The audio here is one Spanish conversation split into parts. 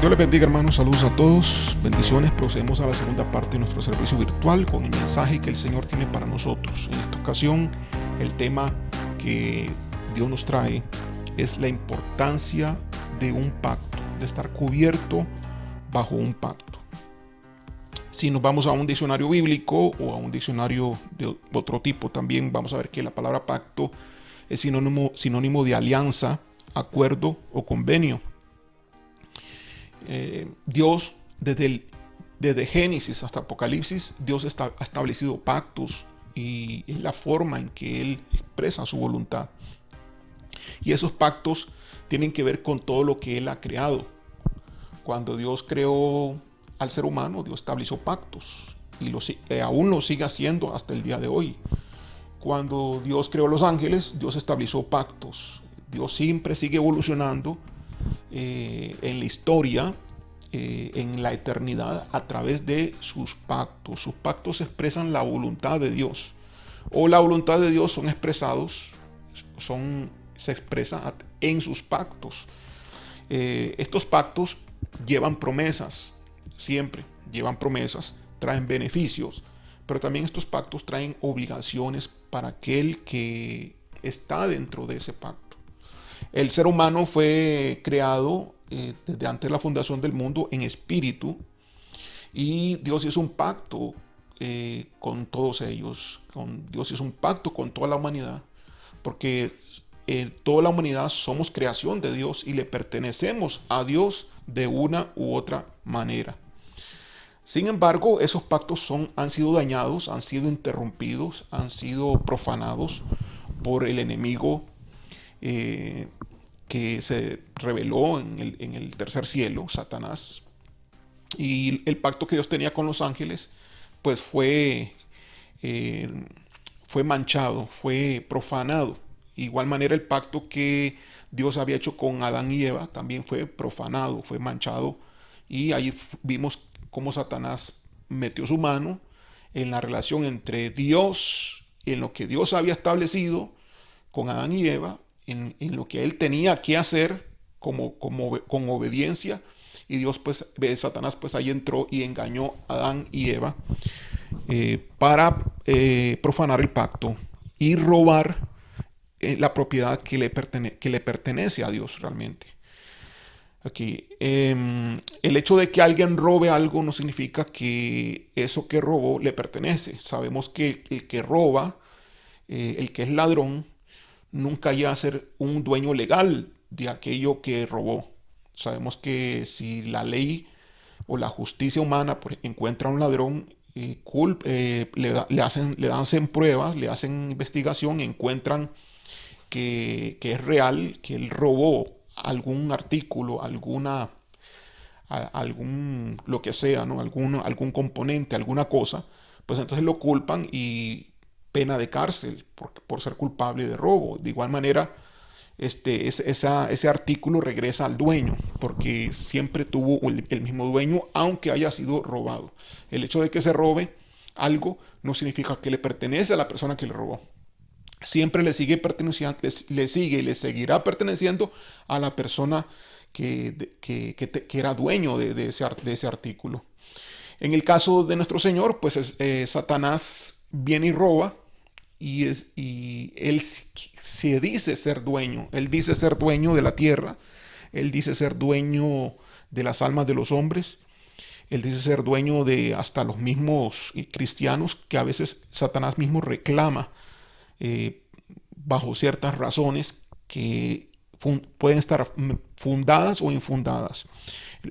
Dios les bendiga, hermanos, saludos a todos, bendiciones. Procedemos a la segunda parte de nuestro servicio virtual con el mensaje que el Señor tiene para nosotros. En esta ocasión, el tema que Dios nos trae es la importancia de un pacto, de estar cubierto bajo un pacto. Si nos vamos a un diccionario bíblico o a un diccionario de otro tipo, también vamos a ver que la palabra pacto es sinónimo de alianza, acuerdo o convenio. Dios, desde Génesis hasta Apocalipsis, Dios ha establecido pactos y es la forma en que Él expresa su voluntad. Y esos pactos tienen que ver con todo lo que Él ha creado. Cuando Dios creó al ser humano, Dios estableció pactos y aún lo sigue haciendo hasta el día de hoy. Cuando Dios creó los ángeles, Dios estableció pactos. Dios siempre sigue evolucionando en la historia, en la eternidad, a través de sus pactos. Sus pactos expresan la voluntad de Dios, o la voluntad de Dios se expresa en sus pactos. Estos pactos llevan promesas, siempre llevan promesas, traen beneficios, pero también estos pactos traen obligaciones para aquel que está dentro de ese pacto. El ser humano fue creado desde antes de la fundación del mundo en espíritu, y Dios hizo un pacto con todos ellos. Dios hizo un pacto con toda la humanidad, porque toda la humanidad somos creación de Dios y le pertenecemos a Dios de una u otra manera. Sin embargo, esos pactos han sido dañados, han sido interrumpidos, han sido profanados por el enemigo que se reveló en el tercer cielo, Satanás. Y el pacto que Dios tenía con los ángeles, pues fue manchado, fue profanado. De igual manera, el pacto que Dios había hecho con Adán y Eva también fue profanado, fue manchado. Y ahí vimos cómo Satanás metió su mano en la relación entre Dios, en lo que Dios había establecido con Adán y Eva, en lo que él tenía que hacer con obediencia. Y Satanás pues ahí entró y engañó a Adán y Eva para profanar el pacto y robar la propiedad que le pertenece a Dios realmente. Aquí, el hecho de que alguien robe algo no significa que eso que robó le pertenece. Sabemos que el que roba, el que es ladrón, nunca llega a ser un dueño legal de aquello que robó. Sabemos que si la ley o la justicia humana encuentra a un ladrón, le hacen pruebas, le hacen investigación, encuentran que es real, que él robó algún artículo, lo que sea, ¿no? algún componente, alguna cosa, pues entonces lo culpan y pena de cárcel por ser culpable de robo. De igual manera, ese artículo regresa al dueño, porque siempre tuvo el mismo dueño, aunque haya sido robado. El hecho de que se robe algo no significa que le pertenece a la persona que le robó. Siempre le sigue y le seguirá perteneciendo a la persona que era dueño de ese artículo. En el caso de nuestro Señor, pues Satanás viene y roba, y él se dice ser dueño. Él dice ser dueño de la tierra. Él dice ser dueño de las almas de los hombres. Él dice ser dueño de hasta los mismos cristianos, que a veces Satanás mismo reclama bajo ciertas razones que pueden estar fundadas o infundadas.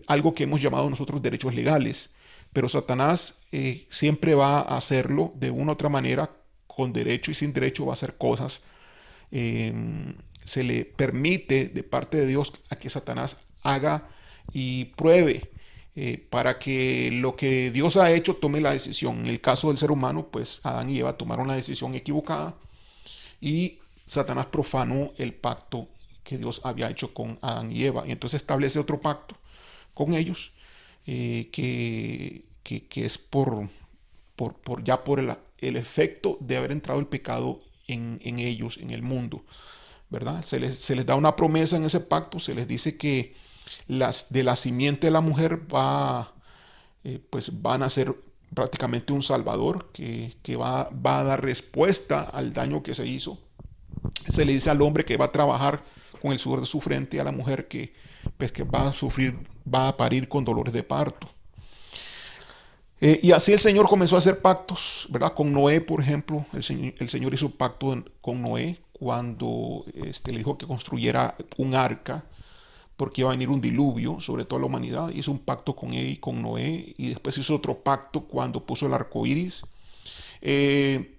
Algo que hemos llamado nosotros derechos legales. Pero Satanás siempre va a hacerlo de una u otra manera, con derecho y sin derecho, va a hacer cosas. Se le permite de parte de Dios a que Satanás haga y pruebe para que lo que Dios ha hecho tome la decisión. En el caso del ser humano, pues Adán y Eva tomaron la decisión equivocada y Satanás profanó el pacto que Dios había hecho con Adán y Eva. Y entonces establece otro pacto con ellos que es por el efecto de haber entrado el pecado en ellos, en el mundo, ¿verdad? Se les da una promesa en ese pacto, se les dice que de la simiente de la mujer pues van a ser prácticamente un salvador que va a dar respuesta al daño que se hizo. Se le dice al hombre que va a trabajar con el sudor de su frente, y a la mujer pues, que va a sufrir, va a parir con dolores de parto. Y así el Señor comenzó a hacer pactos, ¿verdad? Con Noé, por ejemplo, el Señor hizo pacto con Noé cuando le dijo que construyera un arca, porque iba a venir un diluvio sobre toda la humanidad. Hizo un pacto con él y con Noé, y después hizo otro pacto cuando puso el arco iris. Eh,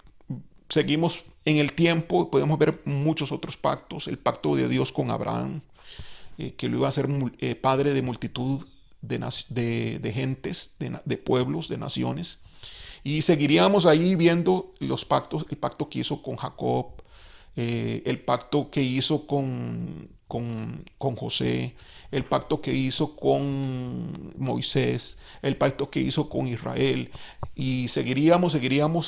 Seguimos en el tiempo y podemos ver muchos otros pactos. El pacto de Dios con Abraham, que lo iba a hacer padre de multitud de gentes, de pueblos, de naciones. Y seguiríamos ahí viendo los pactos, el pacto que hizo con Jacob, el pacto que hizo con José, el pacto que hizo con Moisés, el pacto que hizo con Israel. Y seguiríamos,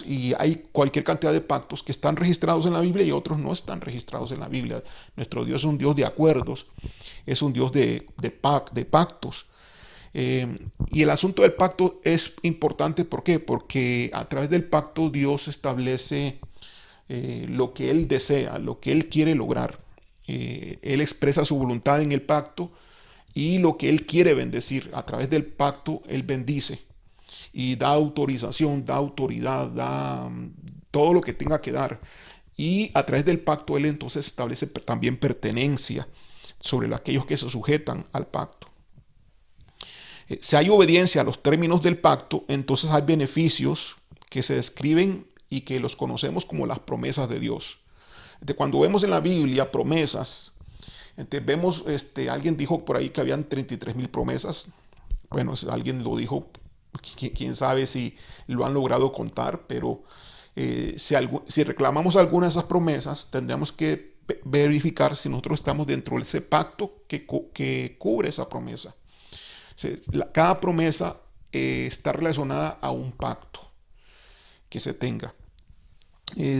y hay cualquier cantidad de pactos que están registrados en la Biblia y otros no están registrados en la Biblia. Nuestro Dios es un Dios de acuerdos, es un Dios de pactos. Y el asunto del pacto es importante, ¿por qué? Porque a través del pacto Dios establece lo que Él desea, lo que Él quiere lograr. Él expresa su voluntad en el pacto y lo que Él quiere bendecir. A través del pacto Él bendice y da autorización, da autoridad, da todo lo que tenga que dar. Y a través del pacto Él entonces establece también pertenencia sobre aquellos que se sujetan al pacto. Si hay obediencia a los términos del pacto, entonces hay beneficios que se describen y que los conocemos como las promesas de Dios. Cuando vemos en la Biblia promesas, vemos, alguien dijo por ahí que habían 33,000 promesas. Bueno, alguien lo dijo, quién sabe si lo han logrado contar, pero si reclamamos alguna de esas promesas, tendríamos que verificar si nosotros estamos dentro de ese pacto que cubre esa promesa. Cada promesa está relacionada a un pacto que se tenga.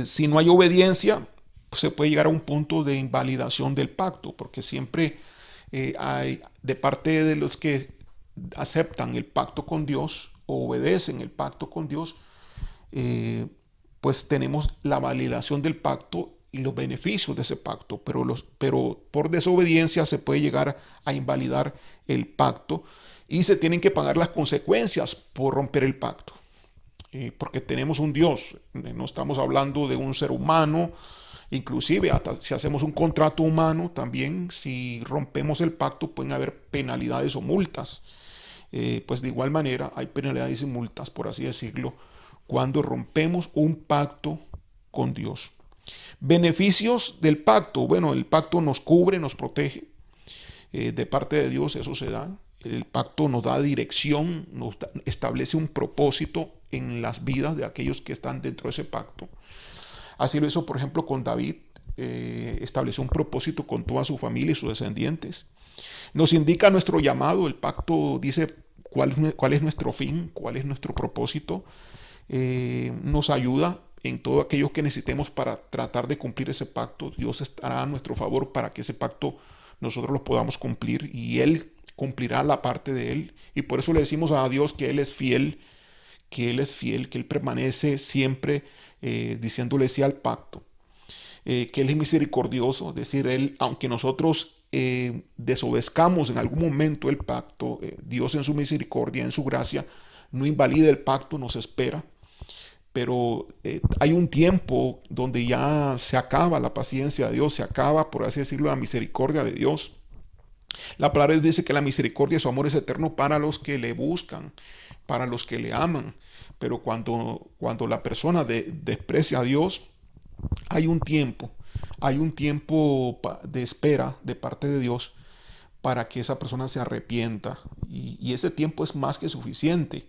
Si no hay obediencia, pues se puede llegar a un punto de invalidación del pacto, porque siempre hay de parte de los que aceptan el pacto con Dios o obedecen el pacto con Dios, pues tenemos la validación del pacto y los beneficios de ese pacto, pero por desobediencia se puede llegar a invalidar el pacto y se tienen que pagar las consecuencias por romper el pacto. Porque tenemos un Dios, no estamos hablando de un ser humano, inclusive hasta si hacemos un contrato humano, también si rompemos el pacto pueden haber penalidades o multas. Pues de igual manera hay penalidades y multas, por así decirlo, cuando rompemos un pacto con Dios. Beneficios del pacto. Bueno, el pacto nos cubre, nos protege. De parte de Dios eso se da. El pacto nos da dirección, establece un propósito en las vidas de aquellos que están dentro de ese pacto. Así lo hizo, por ejemplo, con David. Estableció un propósito con toda su familia y sus descendientes. Nos indica nuestro llamado. El pacto dice cuál es nuestro fin, cuál es nuestro propósito. Nos ayuda en todo aquello que necesitemos para tratar de cumplir ese pacto. Dios estará a nuestro favor para que ese pacto nosotros lo podamos cumplir y Él cumplirá la parte de Él. Y por eso le decimos a Dios que Él es fiel, que Él permanece siempre diciéndole sí al pacto. Que Él es misericordioso, es decir, Él, aunque nosotros desobedezcamos en algún momento el pacto, Dios en su misericordia, en su gracia, no invalida el pacto, nos espera. Pero hay un tiempo donde ya se acaba la paciencia de Dios, se acaba, por así decirlo, la misericordia de Dios. La palabra dice que la misericordia y su amor es eterno para los que le buscan, para los que le aman. Pero cuando la persona desprecia a Dios, hay un tiempo de espera de parte de Dios para que esa persona se arrepienta. Y ese tiempo es más que suficiente.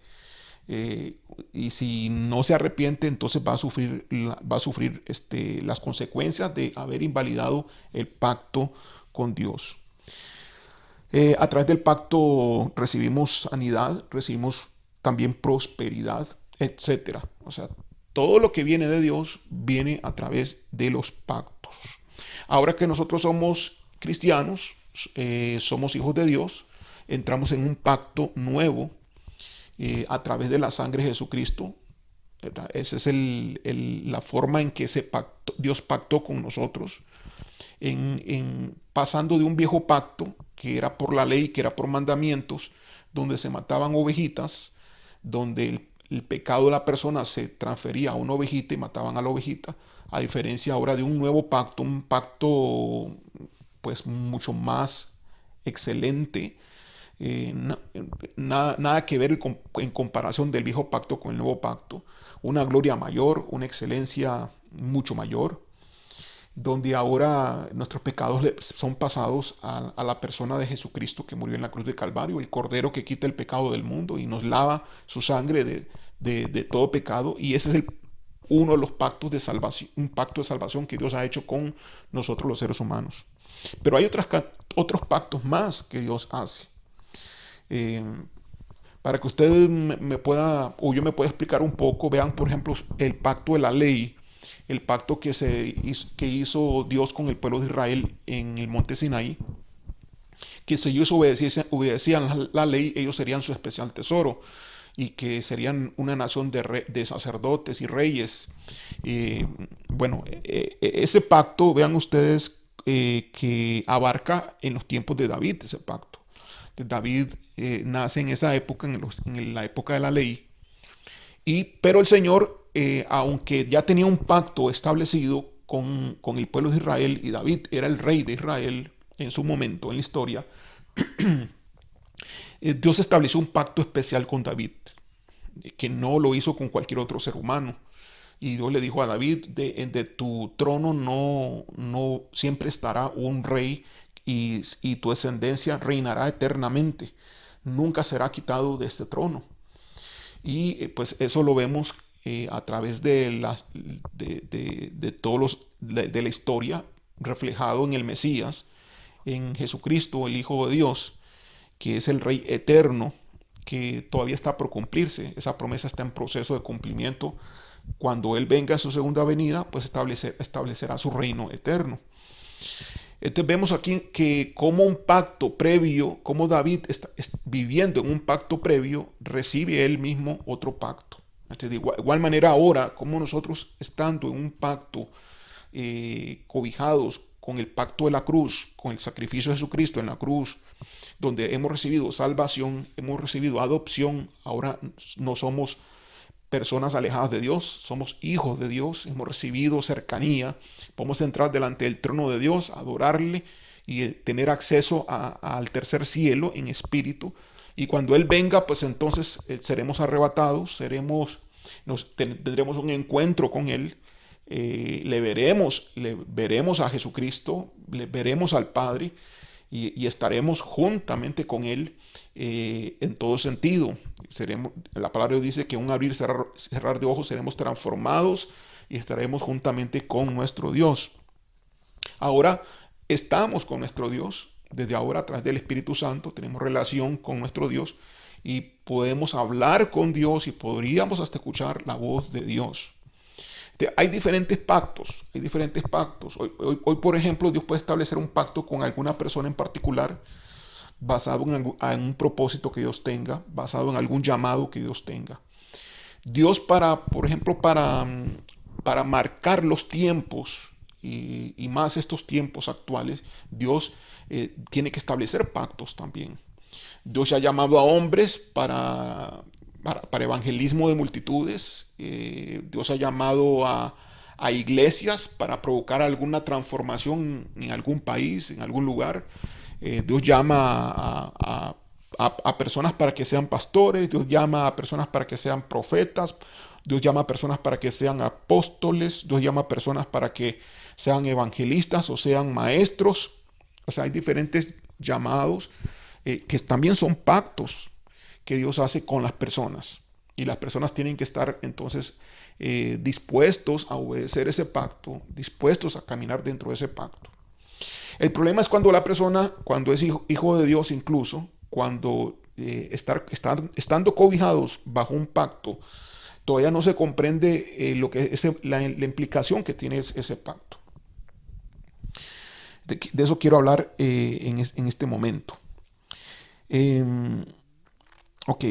Y si no se arrepiente, entonces va a sufrir las consecuencias de haber invalidado el pacto con Dios. A través del pacto recibimos sanidad, recibimos también prosperidad, etcétera. O sea, todo lo que viene de Dios viene a través de los pactos. Ahora que nosotros somos cristianos, somos hijos de Dios, entramos en un pacto nuevo a través de la sangre de Jesucristo, ¿verdad? Esa es la forma en que Dios pactó con nosotros, pasando de un viejo pacto que era por la ley, que era por mandamientos, donde se mataban ovejitas, donde el pecado de la persona se transfería a una ovejita y mataban a la ovejita, a diferencia ahora de un nuevo pacto, un pacto pues mucho más excelente, nada que ver en comparación del viejo pacto con el nuevo pacto, una gloria mayor, una excelencia mucho mayor, donde ahora nuestros pecados son pasados a la persona de Jesucristo que murió en la cruz de Calvario, el Cordero que quita el pecado del mundo y nos lava su sangre de todo pecado. Y ese es uno de los pactos de salvación, un pacto de salvación que Dios ha hecho con nosotros los seres humanos. Pero hay otros pactos más que Dios hace. Eh, para que usted me pueda, o yo me pueda explicar un poco, vean por ejemplo el pacto de la ley, el pacto que hizo Dios con el pueblo de Israel en el monte Sinaí, que si ellos obedecían la ley, ellos serían su especial tesoro y que serían una nación de sacerdotes y reyes. Bueno, ese pacto, vean ustedes, que abarca en los tiempos de David, ese pacto. David nace en esa época, en la época de la ley, pero el Señor, aunque ya tenía un pacto establecido con el pueblo de Israel, y David era el rey de Israel en su momento, en la historia, Dios estableció un pacto especial con David, que no lo hizo con cualquier otro ser humano. Y Dios le dijo a David, de tu trono no siempre estará un rey y tu descendencia reinará eternamente. Nunca será quitado de este trono. Y pues eso lo vemos a través de todos de la historia reflejado en el Mesías, en Jesucristo, el Hijo de Dios, que es el Rey eterno, que todavía está por cumplirse. Esa promesa está en proceso de cumplimiento. Cuando Él venga en su segunda venida, pues establecerá su reino eterno. Entonces vemos aquí que como un pacto previo, como David está viviendo en un pacto previo, recibe él mismo otro pacto. Entonces, de igual manera ahora, como nosotros estando en un pacto, cobijados con el pacto de la cruz, con el sacrificio de Jesucristo en la cruz, donde hemos recibido salvación, hemos recibido adopción, ahora no somos personas alejadas de Dios, somos hijos de Dios, hemos recibido cercanía, podemos entrar delante del trono de Dios, adorarle y tener acceso al tercer cielo en espíritu. Y cuando Él venga, pues entonces seremos arrebatados, tendremos un encuentro con Él, le veremos a Jesucristo, le veremos al Padre y estaremos juntamente con Él en todo sentido. La palabra dice que un abrir y cerrar de ojos seremos transformados y estaremos juntamente con nuestro Dios. Ahora estamos con nuestro Dios, desde ahora a través del Espíritu Santo tenemos relación con nuestro Dios y podemos hablar con Dios y podríamos hasta escuchar la voz de Dios. Hay diferentes pactos, hay diferentes pactos. Hoy, por ejemplo, Dios puede establecer un pacto con alguna persona en particular basado en un propósito que Dios tenga, basado en algún llamado que Dios tenga. Dios por ejemplo, para marcar los tiempos y más estos tiempos actuales, Dios tiene que establecer pactos también. Dios ha llamado a hombres para evangelismo de multitudes. Dios ha llamado a iglesias para provocar alguna transformación en algún país, en algún lugar. Dios llama a personas para que sean pastores, Dios llama a personas para que sean profetas, Dios llama a personas para que sean apóstoles, Dios llama a personas para que sean evangelistas o sean maestros. O sea, hay diferentes llamados que también son pactos que Dios hace con las personas. Y las personas tienen que estar entonces dispuestos a obedecer ese pacto, dispuestos a caminar dentro de ese pacto. El problema es cuando la persona, cuando es hijo de Dios incluso, cuando estando cobijados bajo un pacto, todavía no se comprende lo que es la implicación que tiene ese pacto. De eso quiero hablar en este momento. Eh, ok.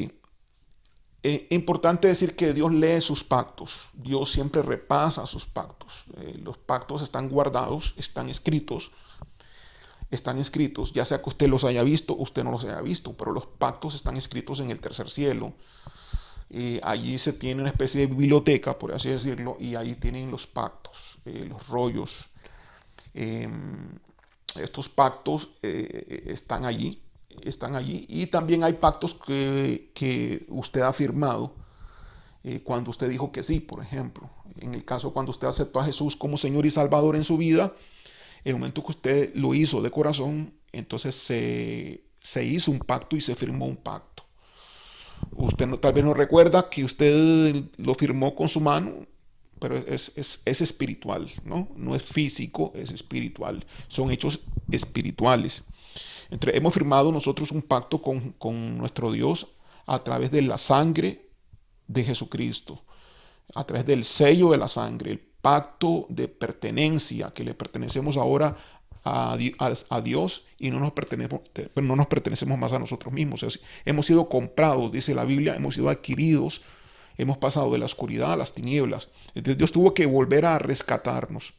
Importante decir que Dios lee sus pactos. Dios siempre repasa sus pactos. Los pactos están guardados, están escritos, ya sea que usted los haya visto o usted no los haya visto, pero los pactos están escritos en el tercer cielo. Allí se tiene una especie de biblioteca, por así decirlo, y ahí tienen los pactos, los rollos. Eh, Estos pactos están allí, y también hay pactos que usted ha firmado cuando usted dijo que sí, por ejemplo. En el caso cuando usted aceptó a Jesús como Señor y Salvador en su vida, en el momento que usted lo hizo de corazón, entonces se hizo un pacto y se firmó un pacto. Usted tal vez no recuerda que usted lo firmó con su mano, pero es espiritual, ¿no? No es físico, es espiritual. Son hechos espirituales. Hemos firmado nosotros un pacto con nuestro Dios a través de la sangre de Jesucristo, a través del sello de la sangre, el pacto de pertenencia, que le pertenecemos ahora a Dios, y no nos pertenecemos más a nosotros mismos. Hemos sido comprados, dice la Biblia, hemos sido adquiridos, hemos pasado de la oscuridad a las tinieblas. Entonces Dios tuvo que volver a rescatarnos.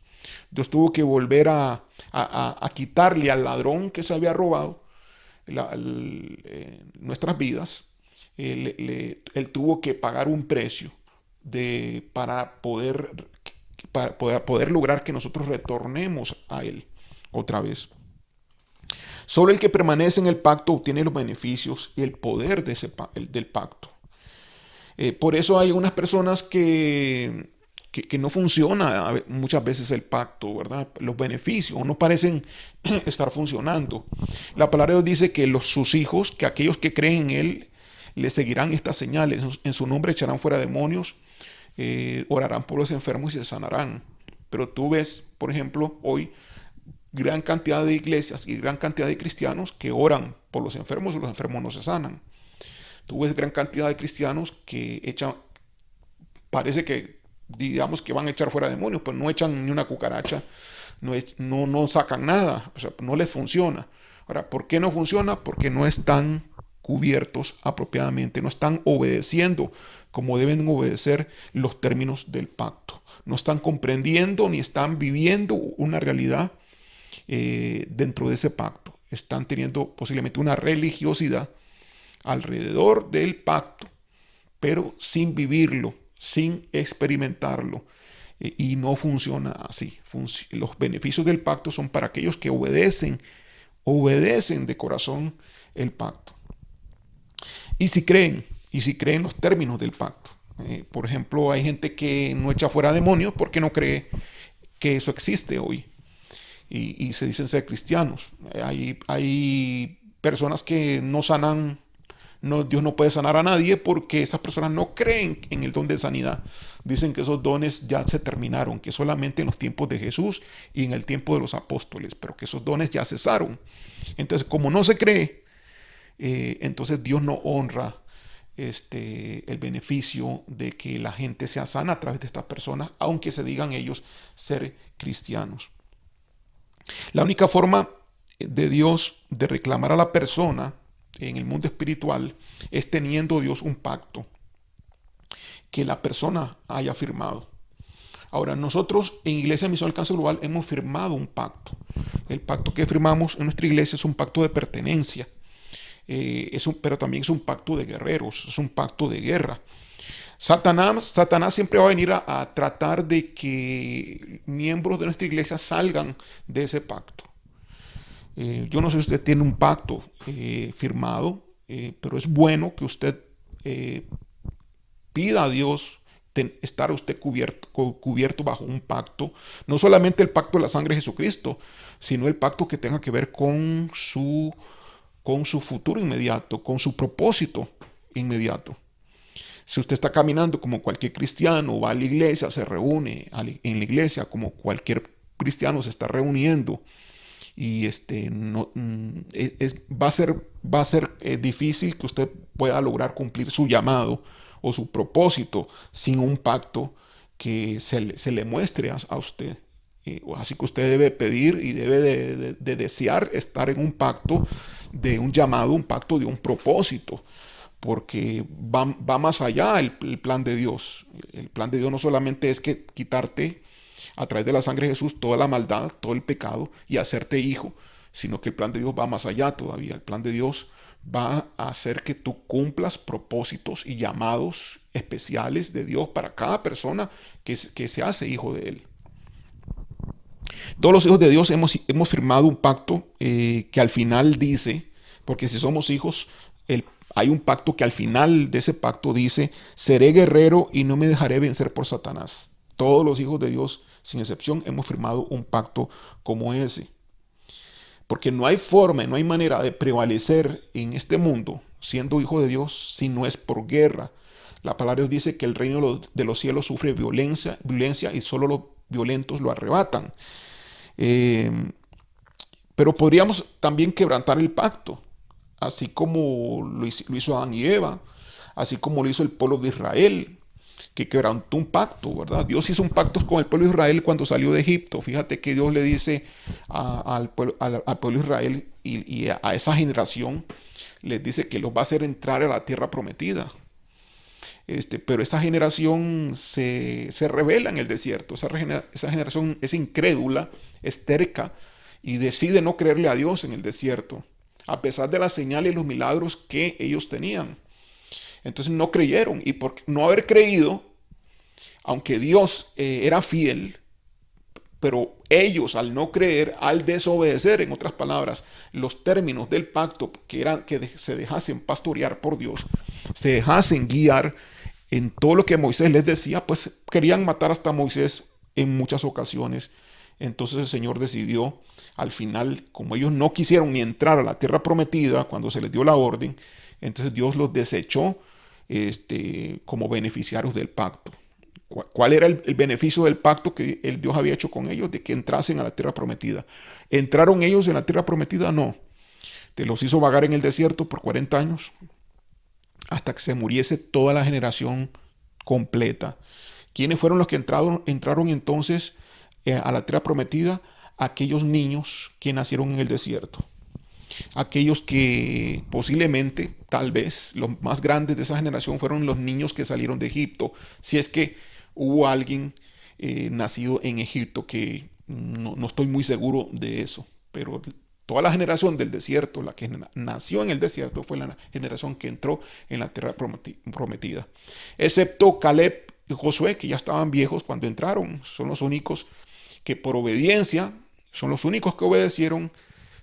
Dios tuvo que volver a quitarle al ladrón que se había robado nuestras vidas. Él tuvo que pagar un precio para poder lograr que nosotros retornemos a Él otra vez. Solo el que permanece en el pacto obtiene los beneficios y el poder del pacto. Por eso hay unas personas que no funciona muchas veces el pacto, ¿verdad? Los beneficios no parecen estar funcionando. La palabra de Dios dice que sus hijos, que aquellos que creen en Él, le seguirán estas señales. En su nombre echarán fuera demonios, orarán por los enfermos y se sanarán. Pero tú ves, por ejemplo, hoy gran cantidad de iglesias y gran cantidad de cristianos que oran por los enfermos y los enfermos no se sanan. Tú ves gran cantidad de cristianos que parece que digamos que van a echar fuera demonios, pero no echan ni una cucaracha, no sacan nada, o sea, no les funciona. Ahora, ¿por qué no funciona? Porque no están cubiertos apropiadamente, no están obedeciendo como deben obedecer los términos del pacto. No están comprendiendo ni están viviendo una realidad dentro de ese pacto. Están teniendo posiblemente una religiosidad alrededor del pacto, pero sin vivirlo, sin experimentarlo. Y no funciona así. Los beneficios del pacto son para aquellos que obedecen de corazón el pacto. Y si creen los términos del pacto. Por ejemplo, hay gente que no echa fuera demonios porque no cree que eso existe hoy. Y se dicen ser cristianos. Hay personas que no sanan. No, Dios no puede sanar a nadie porque esas personas no creen en el don de sanidad. Dicen que esos dones ya se terminaron, que solamente en los tiempos de Jesús y en el tiempo de los apóstoles, pero que esos dones ya cesaron. Entonces, como no se cree, entonces Dios no honra el beneficio de que la gente sea sana a través de estas personas, aunque se digan ellos ser cristianos. La única forma de Dios de reclamar a la persona en el mundo espiritual es teniendo Dios un pacto que la persona haya firmado. Ahora, nosotros en Iglesia Misión Alcance Global hemos firmado un pacto. El pacto que firmamos en nuestra iglesia es un pacto de pertenencia, pero también es un pacto de guerreros, es un pacto de guerra. Satanás siempre va a venir a tratar de que miembros de nuestra iglesia salgan de ese pacto. Yo no sé si usted tiene un pacto firmado, pero es bueno que usted pida a Dios estar usted cubierto bajo un pacto, no solamente el pacto de la sangre de Jesucristo, sino el pacto que tenga que ver con su futuro inmediato, con su propósito inmediato. Si usted está caminando como cualquier cristiano, va a la iglesia, se reúne en la iglesia como cualquier cristiano se está reuniendo, y va a ser difícil que usted pueda lograr cumplir su llamado o su propósito sin un pacto que se le muestre a usted. Así que usted debe pedir y debe de desear estar en un pacto de un llamado, un pacto de un propósito, porque va más allá el plan de Dios. El plan de Dios no solamente es que quitarte a través de la sangre de Jesús toda la maldad, todo el pecado y hacerte hijo, sino que el plan de Dios va más allá todavía. El plan de Dios va a hacer que tú cumplas propósitos y llamados especiales de Dios para cada persona que se hace hijo de Él. Todos los hijos de Dios hemos firmado un pacto que al final dice, porque si somos hijos, hay un pacto que al final de ese pacto dice, seré guerrero y no me dejaré vencer por Satanás. Todos los hijos de Dios, sin excepción, hemos firmado un pacto como ese. Porque no hay forma, no hay manera de prevalecer en este mundo siendo hijo de Dios si no es por guerra. La palabra de Dios dice que el reino de los cielos sufre violencia y solo los violentos lo arrebatan. Pero podríamos también quebrantar el pacto, así como lo hizo Adán y Eva, así como lo hizo el pueblo de Israel, que quebrantó un pacto, ¿verdad? Dios hizo un pacto con el pueblo de Israel cuando salió de Egipto. Fíjate que Dios le dice al pueblo de Israel y a esa generación, les dice que los va a hacer entrar a la tierra prometida. Pero esa generación se revela en el desierto. Esa generación es incrédula, es terca y decide no creerle a Dios en el desierto, a pesar de las señales y los milagros que ellos tenían. Entonces no creyeron, y por no haber creído, aunque Dios era fiel, pero ellos al no creer, al desobedecer, en otras palabras, los términos del pacto, que eran que se dejasen pastorear por Dios, se dejasen guiar en todo lo que Moisés les decía, pues querían matar hasta Moisés en muchas ocasiones. Entonces el Señor decidió, al final, como ellos no quisieron ni entrar a la tierra prometida cuando se les dio la orden, entonces Dios los desechó como beneficiarios del pacto. ¿Cuál era el beneficio del pacto que el Dios había hecho con ellos? De que entrasen a la tierra prometida. ¿Entraron ellos en la tierra prometida? No. Te los hizo vagar en el desierto por 40 años hasta que se muriese toda la generación completa. ¿Quiénes fueron los que entraron entonces a la tierra prometida? Aquellos niños que nacieron en el desierto. Aquellos que posiblemente, tal vez, los más grandes de esa generación fueron los niños que salieron de Egipto. Si es que hubo alguien nacido en Egipto, que no estoy muy seguro de eso, pero toda la generación del desierto, la que nació en el desierto, fue la generación que entró en la tierra prometida. Excepto Caleb y Josué, que ya estaban viejos cuando entraron. Son los únicos que por obediencia, son los únicos que obedecieron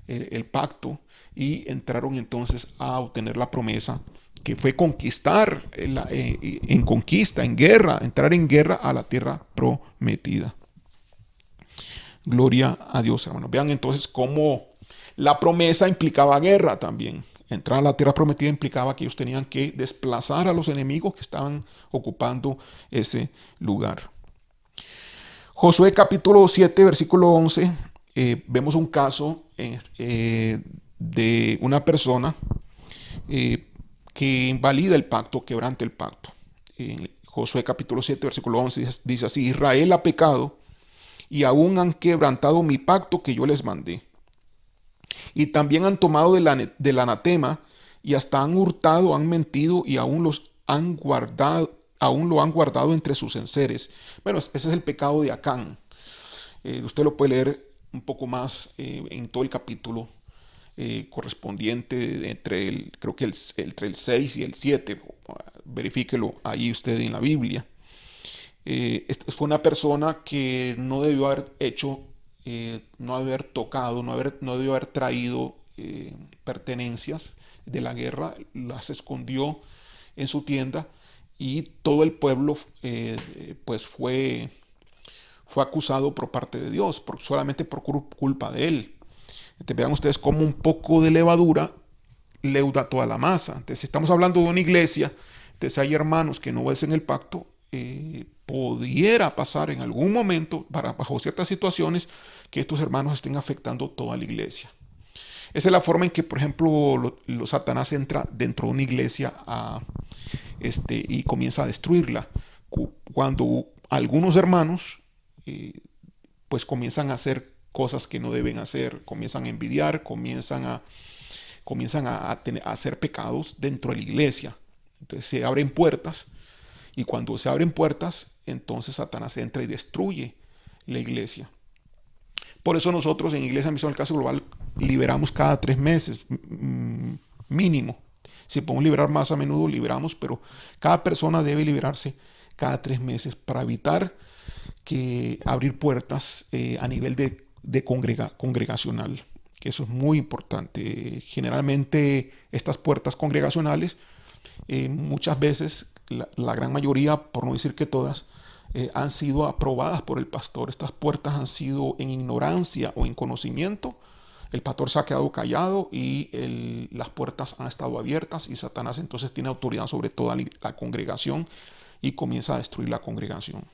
el pacto y entraron entonces a obtener la promesa, que fue conquistar en conquista, en guerra, entrar en guerra a la tierra prometida. Gloria a Dios, hermanos. Vean entonces cómo la promesa implicaba guerra también. Entrar a la tierra prometida implicaba que ellos tenían que desplazar a los enemigos que estaban ocupando ese lugar. Josué capítulo 7, versículo 11, vemos un caso de una persona que invalida el pacto, quebranta el pacto. Josué capítulo 7, versículo 11 dice así: Israel ha pecado y aún han quebrantado mi pacto que yo les mandé. Y también han tomado del anatema y hasta han hurtado, han mentido y aún lo han guardado entre sus enseres. Bueno, ese es el pecado de Acán. Usted lo puede leer un poco más en todo el capítulo correspondiente creo que entre el 6 y el 7. Verifíquelo ahí usted en la Biblia. Fue una persona que no debió haber hecho, no haber tocado, no debió haber traído pertenencias de la guerra. Las escondió en su tienda y todo el pueblo pues fue acusado por parte de Dios, solamente por culpa de él. Entonces, vean ustedes cómo un poco de levadura leuda toda la masa. Entonces, si estamos hablando de una iglesia, entonces hay hermanos que no obedecen el pacto, pudiera pasar en algún momento, bajo ciertas situaciones, que estos hermanos estén afectando toda la iglesia. Esa es la forma en que, por ejemplo, Satanás entra dentro de una iglesia y comienza a destruirla. Cuando algunos hermanos pues comienzan a hacer cosas que no deben hacer, comienzan a envidiar, a hacer pecados dentro de la iglesia. Entonces se abren puertas, y cuando se abren puertas, entonces Satanás entra y destruye la iglesia. Por eso nosotros en Iglesia Misión del Caso Global liberamos cada 3 meses mínimo. Si podemos liberar más a menudo, liberamos, pero cada persona debe liberarse cada 3 meses para evitar que abrir puertas a nivel de congregacional, que eso es muy importante. Generalmente estas puertas congregacionales, muchas veces, la gran mayoría, por no decir que todas, han sido aprobadas por el pastor. Estas puertas han sido en ignorancia o en conocimiento. El pastor se ha quedado callado y las puertas han estado abiertas, y Satanás entonces tiene autoridad sobre toda la congregación y comienza a destruir la congregación.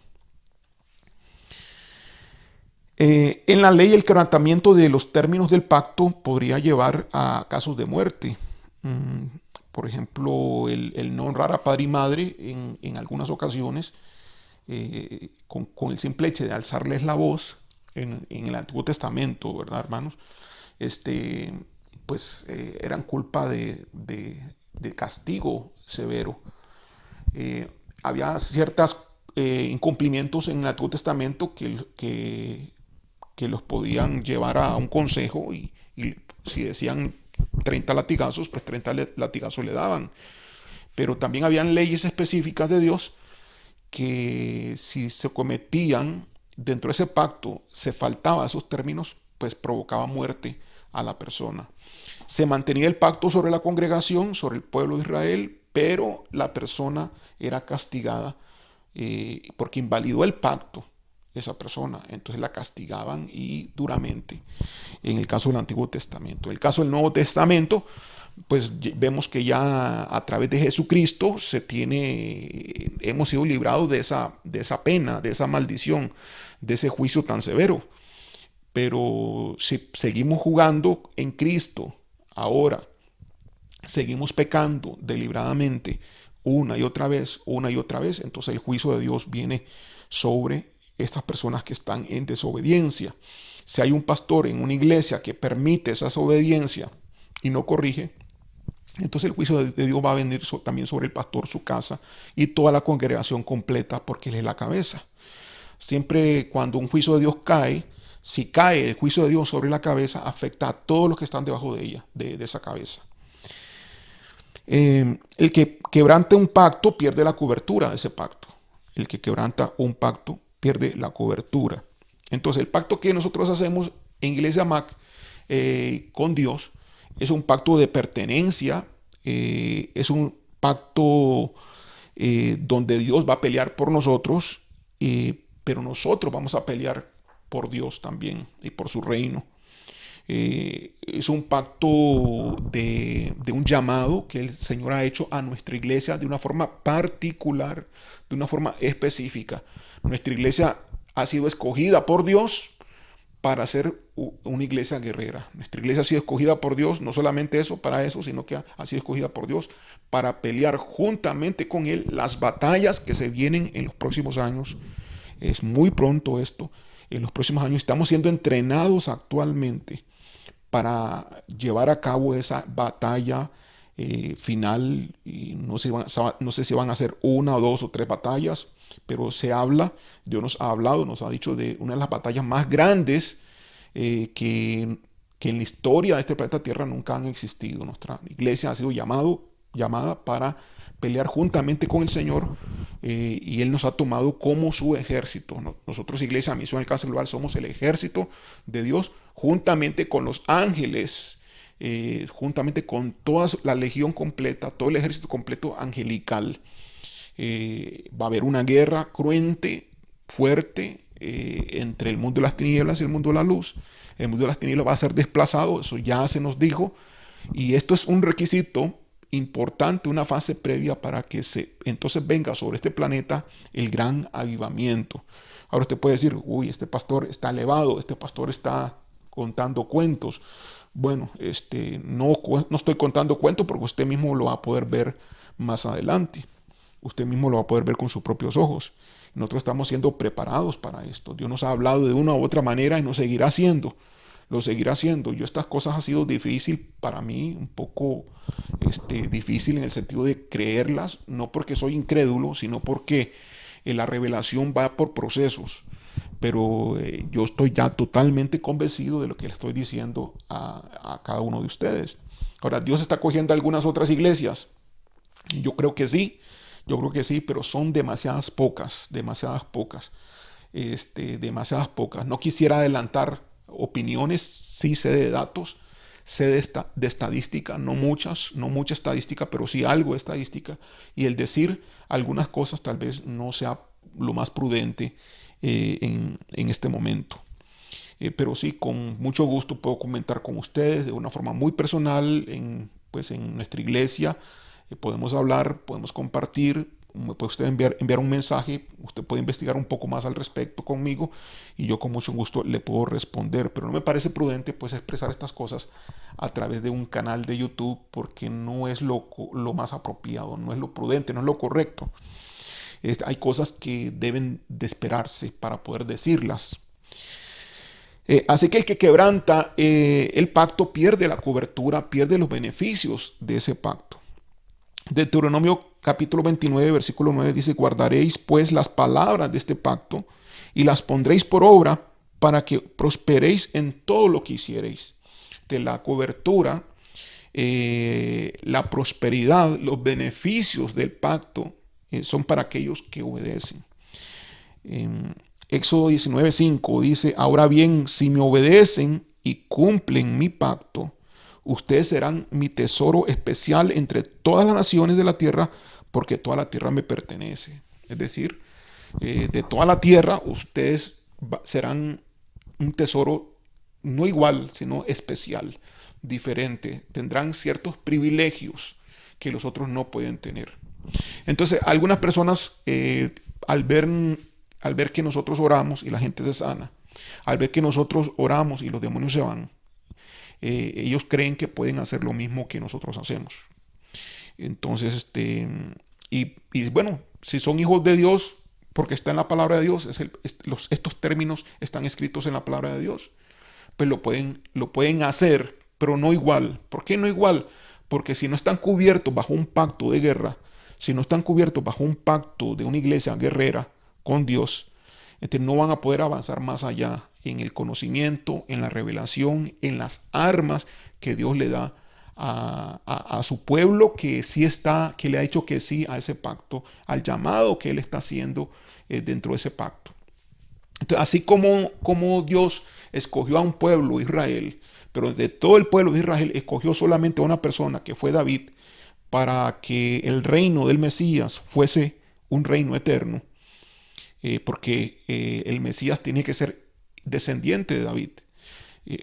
En la ley, el quebrantamiento de los términos del pacto podría llevar a casos de muerte. Por ejemplo, el no honrar a padre y madre en algunas ocasiones, con el simple hecho de alzarles la voz en el Antiguo Testamento, ¿verdad, hermanos? Pues eran culpa de castigo severo. Había ciertos incumplimientos en el Antiguo Testamento que los podían llevar a un consejo, y si decían 30 latigazos, pues 30 latigazos le daban. Pero también habían leyes específicas de Dios que si se cometían dentro de ese pacto, se faltaba esos términos, pues provocaba muerte a la persona. Se mantenía el pacto sobre la congregación, sobre el pueblo de Israel, pero la persona era castigada porque invalidó el pacto esa persona. Entonces la castigaban, y duramente, en el caso del Antiguo Testamento. En el caso del Nuevo Testamento, pues vemos que ya a través de Jesucristo hemos sido librados de esa pena, de esa maldición, de ese juicio tan severo. Pero si seguimos jugando en Cristo ahora, seguimos pecando deliberadamente una y otra vez, entonces el juicio de Dios viene sobre estas personas que están en desobediencia. Si hay un pastor en una iglesia que permite esa desobediencia y no corrige, entonces el juicio de Dios va a venir también sobre el pastor, su casa y toda la congregación completa, porque él es la cabeza. Siempre cuando un juicio de Dios cae, si cae el juicio de Dios sobre la cabeza, afecta a todos los que están debajo de ella, de esa cabeza. El que quebrante un pacto pierde la cobertura de ese pacto. El que quebranta un pacto pierde la cobertura. Entonces el pacto que nosotros hacemos en Iglesia MAC con Dios es un pacto de pertenencia, es un pacto donde Dios va a pelear por nosotros, pero nosotros vamos a pelear por Dios también y por su reino. Es un pacto de un llamado que el Señor ha hecho a nuestra iglesia de una forma particular, de una forma específica. Nuestra iglesia ha sido escogida por Dios para ser una iglesia guerrera. Nuestra iglesia ha sido escogida por Dios, no solamente para eso, sino que ha sido escogida por Dios para pelear juntamente con Él las batallas que se vienen en los próximos años. Es muy pronto esto. En los próximos años estamos siendo entrenados actualmente para llevar a cabo esa batalla final. Y no sé si van a ser 1 o 2 o 3 batallas, pero Dios nos ha hablado, nos ha dicho de una de las batallas más grandes que en la historia de este planeta Tierra nunca han existido. Nuestra iglesia ha sido llamada para pelear juntamente con el Señor, y Él nos ha tomado como su ejército. Nosotros, Iglesia Misión del Caso Global, somos el ejército de Dios, juntamente con los ángeles, juntamente con toda la legión completa, todo el ejército completo angelical. Va a haber una guerra cruente, fuerte, entre el mundo de las tinieblas y el mundo de la luz. El mundo de las tinieblas va a ser desplazado, eso ya se nos dijo, y esto es un requisito importante, una fase previa para que entonces venga sobre este planeta el gran avivamiento. Ahora usted puede decir, uy, este pastor está elevado, este pastor está contando cuentos. Bueno, no estoy contando cuentos, porque usted mismo lo va a poder ver más adelante. Usted mismo lo va a poder ver con sus propios ojos. Nosotros estamos siendo preparados para esto. Dios nos ha hablado de una u otra manera y nos seguirá haciendo. Lo seguirá haciendo. Yo estas cosas ha sido difícil para mí, un poco difícil en el sentido de creerlas, no porque soy incrédulo, sino porque la revelación va por procesos. Pero yo estoy ya totalmente convencido de lo que le estoy diciendo a cada uno de ustedes. Ahora, ¿Dios está cogiendo algunas otras iglesias? Yo creo que sí, pero son demasiadas pocas, demasiadas pocas. No quisiera adelantar opiniones, sí sé de datos, sé de estadística, no mucha estadística, pero sí algo de estadística. Y el decir algunas cosas tal vez no sea lo más prudente en este momento. Pero sí, con mucho gusto puedo comentar con ustedes de una forma muy personal pues en nuestra iglesia. Podemos hablar, podemos compartir, me puede usted enviar un mensaje, usted puede investigar un poco más al respecto conmigo y yo con mucho gusto le puedo responder, pero no me parece prudente pues expresar estas cosas a través de un canal de YouTube porque no es lo más apropiado, no es lo prudente, no es lo correcto. Hay cosas que deben de esperarse para poder decirlas. Así que el que quebranta el pacto pierde la cobertura, pierde los beneficios de ese pacto. Deuteronomio capítulo 29, versículo 9 dice: guardaréis pues las palabras de este pacto y las pondréis por obra para que prosperéis en todo lo que hiciereis. De la cobertura, la prosperidad, los beneficios del pacto son para aquellos que obedecen. Éxodo 19:5 dice: ahora bien, si me obedecen y cumplen mi pacto, ustedes serán mi tesoro especial entre todas las naciones de la tierra, porque toda la tierra me pertenece. Es decir, de toda la tierra ustedes serán un tesoro no igual, sino especial, diferente. Tendrán ciertos privilegios que los otros no pueden tener. Entonces, algunas personas al ver que nosotros oramos y la gente se sana, al ver que nosotros oramos y los demonios se van, ellos creen que pueden hacer lo mismo que nosotros hacemos. Entonces, y bueno, si son hijos de Dios, porque está en la palabra de Dios, estos términos están escritos en la palabra de Dios, pues lo pueden hacer, pero no igual. ¿Por qué no igual? Porque si no están cubiertos bajo un pacto de guerra, si no están cubiertos bajo un pacto de una iglesia guerrera con Dios, entonces no van a poder avanzar más allá en el conocimiento, en la revelación, en las armas que Dios le da a su pueblo que le ha dicho que sí a ese pacto, al llamado que Él está haciendo dentro de ese pacto. Entonces, así como Dios escogió a un pueblo, Israel, pero de todo el pueblo de Israel escogió solamente a una persona que fue David, para que el reino del Mesías fuese un reino eterno, porque el Mesías tiene que ser descendiente de David.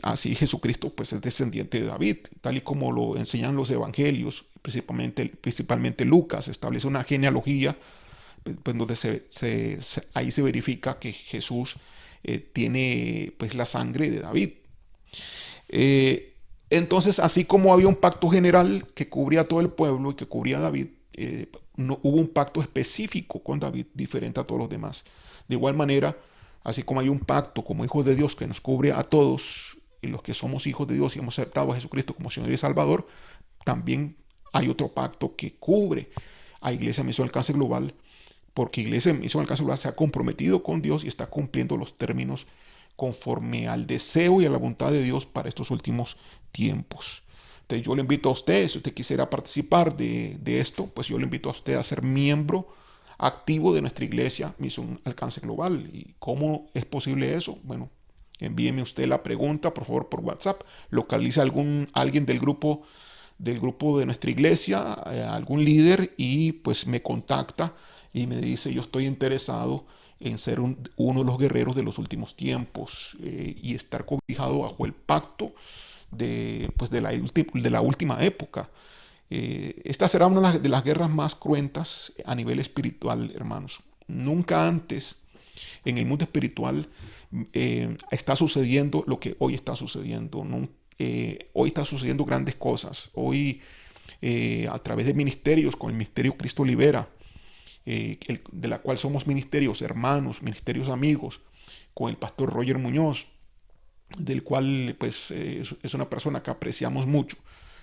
Así Jesucristo pues es descendiente de David, tal y como lo enseñan los evangelios, principalmente Lucas, establece una genealogía pues, donde ahí se verifica que Jesús tiene pues la sangre de David. Entonces, así como había un pacto general que cubría a todo el pueblo y que cubría a David, no hubo un pacto específico con David diferente a todos los demás. De igual manera, así como hay un pacto como hijos de Dios que nos cubre a todos y los que somos hijos de Dios y hemos aceptado a Jesucristo como Señor y Salvador, también hay otro pacto que cubre a Iglesia Misión Alcance Global, porque Iglesia Misión Alcance Global se ha comprometido con Dios y está cumpliendo los términos conforme al deseo y a la voluntad de Dios para estos últimos tiempos. Entonces yo le invito a usted, si usted quisiera participar de esto, pues yo le invito a usted a ser miembro activo de nuestra iglesia Misión Alcance Global. ¿Y cómo es posible eso? Bueno, envíeme usted la pregunta, por favor, por WhatsApp. Localiza alguien del grupo de nuestra iglesia, algún líder, y pues me contacta y me dice: yo estoy interesado en ser uno de los guerreros de los últimos tiempos y estar cobijado bajo el pacto de la última época. Esta será una de las guerras más cruentas a nivel espiritual, hermanos. Nunca antes en el mundo espiritual está sucediendo lo que hoy está sucediendo. Hoy está sucediendo grandes cosas. Hoy, a través de ministerios, con el ministerio Cristo Libera, de la cual somos ministerios hermanos, ministerios amigos, con el pastor Roger Muñoz, del cual pues es una persona que apreciamos mucho.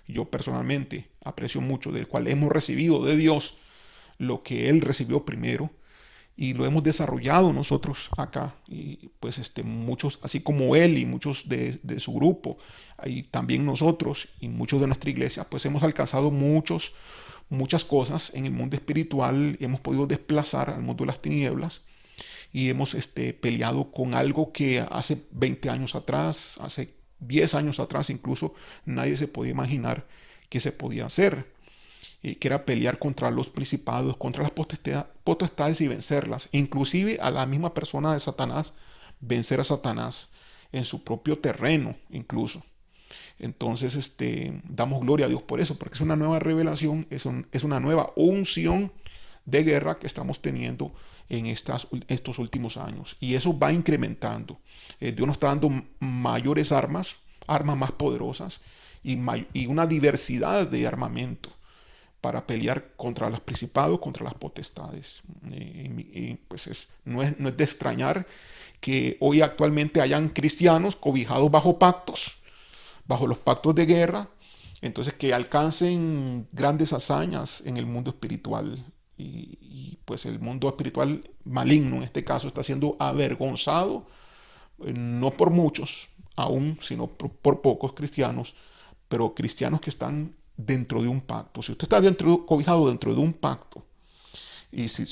Yo personalmente aprecio mucho, del cual hemos recibido de Dios lo que Él recibió primero y lo hemos desarrollado nosotros acá. Y pues muchos, así como Él y muchos de su grupo, y también nosotros y muchos de nuestra iglesia, pues hemos alcanzado muchas cosas en el mundo espiritual. Hemos podido desplazar al mundo de las tinieblas y hemos peleado con algo que hace 20 años atrás, hace 10 años atrás incluso, nadie se podía imaginar que se podía hacer, que era pelear contra los principados, contra las potestades y vencerlas, e inclusive a la misma persona de Satanás, vencer a Satanás en su propio terreno incluso. Entonces, damos gloria a Dios por eso, porque es una nueva revelación, es una nueva unción de guerra que estamos teniendo en estos últimos años. Y eso va incrementando. Dios nos está dando mayores armas más poderosas y una diversidad de armamento para pelear contra los principados, contra las potestades. Pues no es de extrañar que hoy actualmente hayan cristianos cobijados bajo los pactos de guerra, entonces que alcancen grandes hazañas en el mundo espiritual. Y pues el mundo espiritual maligno en este caso está siendo avergonzado, no por muchos aún, sino por pocos cristianos, pero cristianos que están dentro de un pacto. Si usted está cobijado dentro de un pacto, y si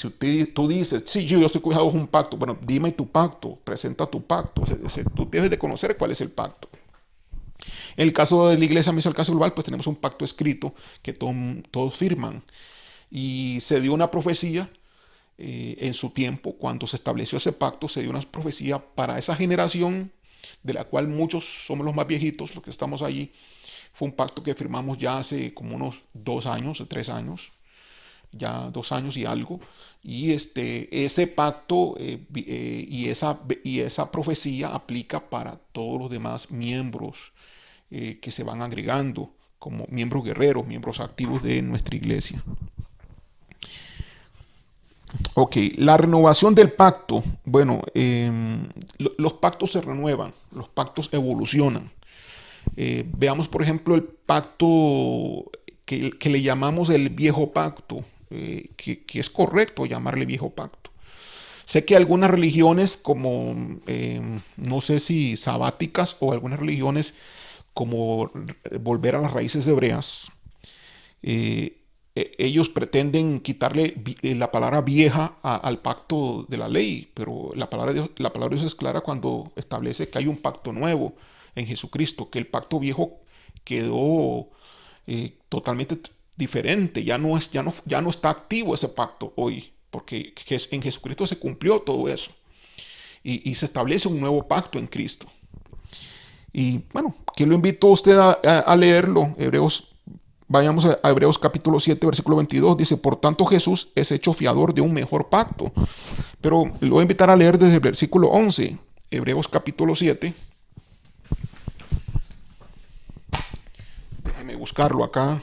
tú dices, sí, yo estoy cobijado bajo un pacto, bueno, dime tu pacto, presenta tu pacto. Tú debes de conocer cuál es el pacto. En el caso de la iglesia Misión Alcance Global, pues tenemos un pacto escrito que todos firman. Y se dio una profecía en su tiempo, cuando se estableció ese pacto, se dio una profecía para esa generación, de la cual muchos somos los más viejitos, los que estamos allí. Fue un pacto que firmamos ya hace como unos 2 años, 3 años, ya 2 años y algo. Y ese pacto y esa profecía aplica para todos los demás miembros que se van agregando como miembros guerreros, miembros activos de nuestra iglesia. Ok, la renovación del pacto. Bueno, los pactos se renuevan, los pactos evolucionan. Veamos, por ejemplo, el pacto que le llamamos el viejo pacto, que es correcto llamarle viejo pacto. Sé que algunas religiones como, no sé si sabáticas o algunas religiones como volver a las raíces hebreas, ellos pretenden quitarle la palabra vieja al pacto de la ley, pero la palabra de Dios es clara cuando establece que hay un pacto nuevo en Jesucristo, que el pacto viejo quedó totalmente diferente, ya no está activo ese pacto hoy, porque en Jesucristo se cumplió todo eso y se establece un nuevo pacto en Cristo. Y bueno, que lo invito a usted a leerlo. Vayamos a Hebreos capítulo 7, versículo 22. Dice, por tanto Jesús es hecho fiador de un mejor pacto. Pero lo voy a invitar a leer desde el versículo 11. Hebreos capítulo 7. Déjeme buscarlo acá.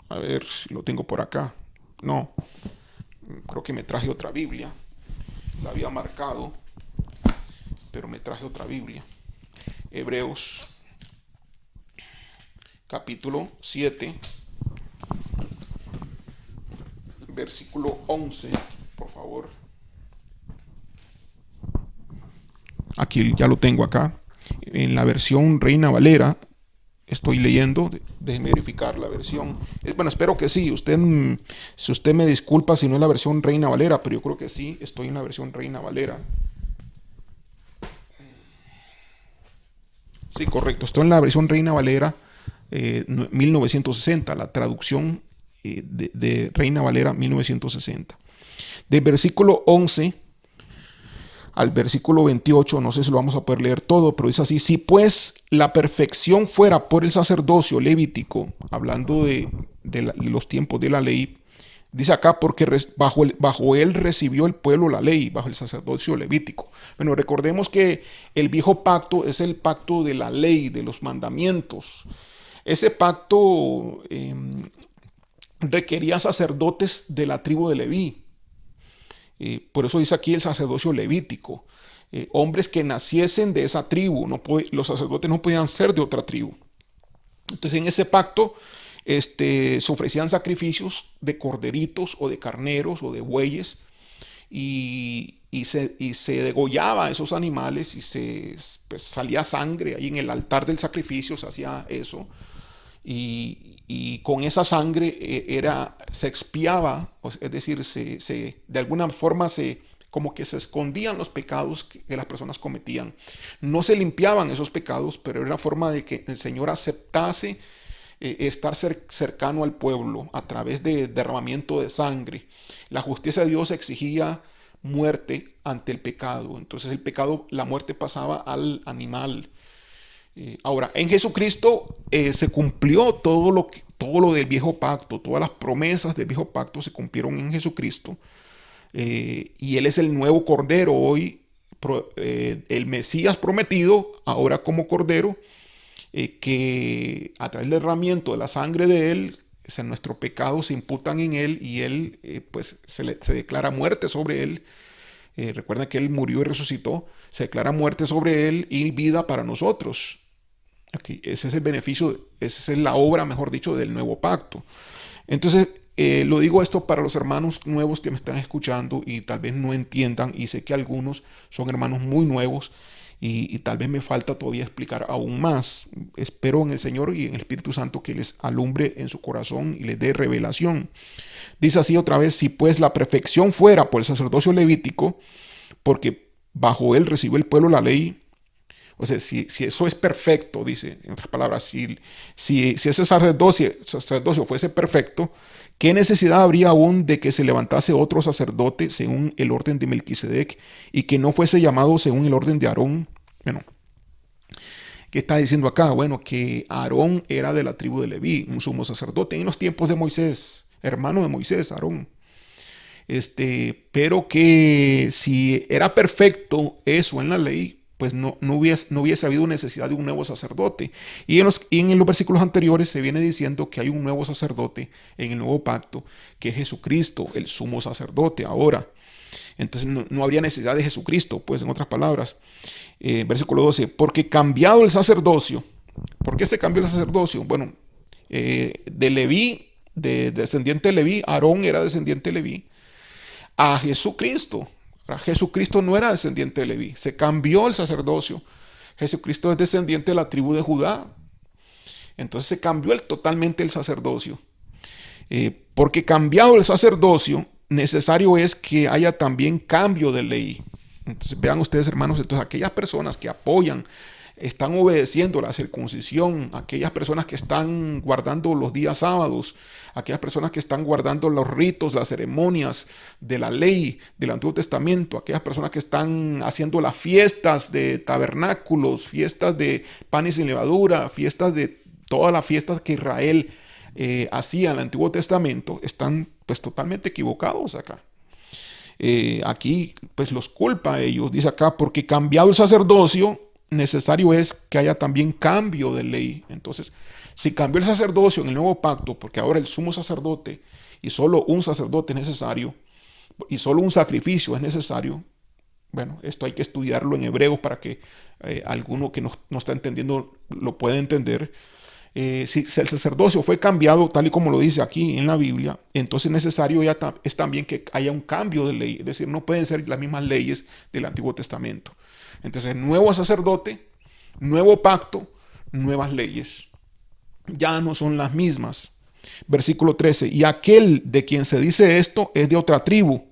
A ver si lo tengo por acá. No, creo que me traje otra Biblia. La había marcado, pero me traje otra Biblia. Hebreos capítulo 7, versículo 11, por favor. Aquí ya lo tengo acá. En la versión Reina Valera estoy leyendo. Déjeme verificar la versión. Bueno, espero que sí. Si usted me disculpa si no es la versión Reina Valera, pero yo creo que sí, estoy en la versión Reina Valera. Sí, correcto. Estoy en la versión Reina Valera 1960, la traducción de Reina Valera 1960. Del versículo 11 al versículo 28, no sé si lo vamos a poder leer todo, pero es así: si pues la perfección fuera por el sacerdocio levítico, hablando de los tiempos de la ley, dice acá, porque bajo él recibió el pueblo la ley, bajo el sacerdocio levítico. Bueno, recordemos que el viejo pacto es el pacto de la ley, de los mandamientos. Ese pacto requería sacerdotes de la tribu de Leví. Por eso dice aquí el sacerdocio levítico. Hombres que naciesen de esa tribu, los sacerdotes no podían ser de otra tribu. Entonces en ese pacto se ofrecían sacrificios de corderitos o de carneros o de bueyes y se degollaba a esos animales y pues, salía sangre ahí en el altar del sacrificio, se hacía eso. Y con esa sangre se expiaba, es decir, de alguna forma como que se escondían los pecados que las personas cometían. No se limpiaban esos pecados, pero era una forma de que el Señor aceptase estar cercano al pueblo a través de derramamiento de sangre. La justicia de Dios exigía muerte ante el pecado. Entonces la muerte pasaba al animal. Ahora, en Jesucristo se cumplió todo lo del viejo pacto, todas las promesas del viejo pacto se cumplieron en Jesucristo. Y Él es el nuevo Cordero hoy, el Mesías prometido, ahora como Cordero, que a través del derramamiento de la sangre de Él, nuestros pecados se imputan en Él y Él pues se declara muerte sobre Él. Recuerden que Él murió y resucitó, se declara muerte sobre Él y vida para nosotros. Aquí, ese es el beneficio, esa es la obra, mejor dicho, del nuevo pacto. Entonces, lo digo esto para los hermanos nuevos que me están escuchando y tal vez no entiendan, y sé que algunos son hermanos muy nuevos y tal vez me falta todavía explicar aún más. Espero en el Señor y en el Espíritu Santo que les alumbre en su corazón y les dé revelación. Dice así otra vez: si pues la perfección fuera por el sacerdocio levítico, porque bajo él recibió el pueblo la ley. O sea, si eso es perfecto, dice, en otras palabras, si ese sacerdocio fuese perfecto, ¿qué necesidad habría aún de que se levantase otro sacerdote según el orden de Melquisedec y que no fuese llamado según el orden de Aarón? Bueno, ¿qué está diciendo acá? Bueno, que Aarón era de la tribu de Leví, un sumo sacerdote en los tiempos de Moisés, hermano de Moisés, Aarón. Pero que si era perfecto eso en la ley, pues no hubiese habido necesidad de un nuevo sacerdote. Y en los versículos anteriores se viene diciendo que hay un nuevo sacerdote en el nuevo pacto, que es Jesucristo, el sumo sacerdote ahora. Entonces no habría necesidad de Jesucristo, pues en otras palabras. Versículo 12, porque cambiado el sacerdocio. ¿Por qué se cambió el sacerdocio? Bueno, de Leví, de descendiente de Leví, Aarón era descendiente de Leví, a Jesucristo. Jesucristo no era descendiente de Leví, se cambió el sacerdocio. Jesucristo es descendiente de la tribu de Judá. Entonces se cambió totalmente el sacerdocio. Porque cambiado el sacerdocio, necesario es que haya también cambio de ley. Entonces vean ustedes, hermanos, entonces aquellas personas que apoyan, están obedeciendo la circuncisión, aquellas personas que están guardando los días sábados, aquellas personas que están guardando los ritos, las ceremonias de la ley del Antiguo Testamento, aquellas personas que están haciendo las fiestas de tabernáculos, fiestas de panes sin levadura, fiestas de todas las fiestas que Israel hacía en el Antiguo Testamento, están pues totalmente equivocados acá. Aquí pues los culpa a ellos, dice acá, porque cambiado el sacerdocio, necesario es que haya también cambio de ley. Entonces, si cambió el sacerdocio en el nuevo pacto, porque ahora el sumo sacerdote y solo un sacerdote es necesario, y solo un sacrificio es necesario, bueno, esto hay que estudiarlo en hebreo para que alguno que no está entendiendo lo pueda entender. Si el sacerdocio fue cambiado tal y como lo dice aquí en la Biblia, entonces necesario es también que haya un cambio de ley, es decir, no pueden ser las mismas leyes del Antiguo Testamento. Entonces, nuevo sacerdote, nuevo pacto, nuevas leyes. Ya no son las mismas. Versículo 13, y aquel de quien se dice esto es de otra tribu,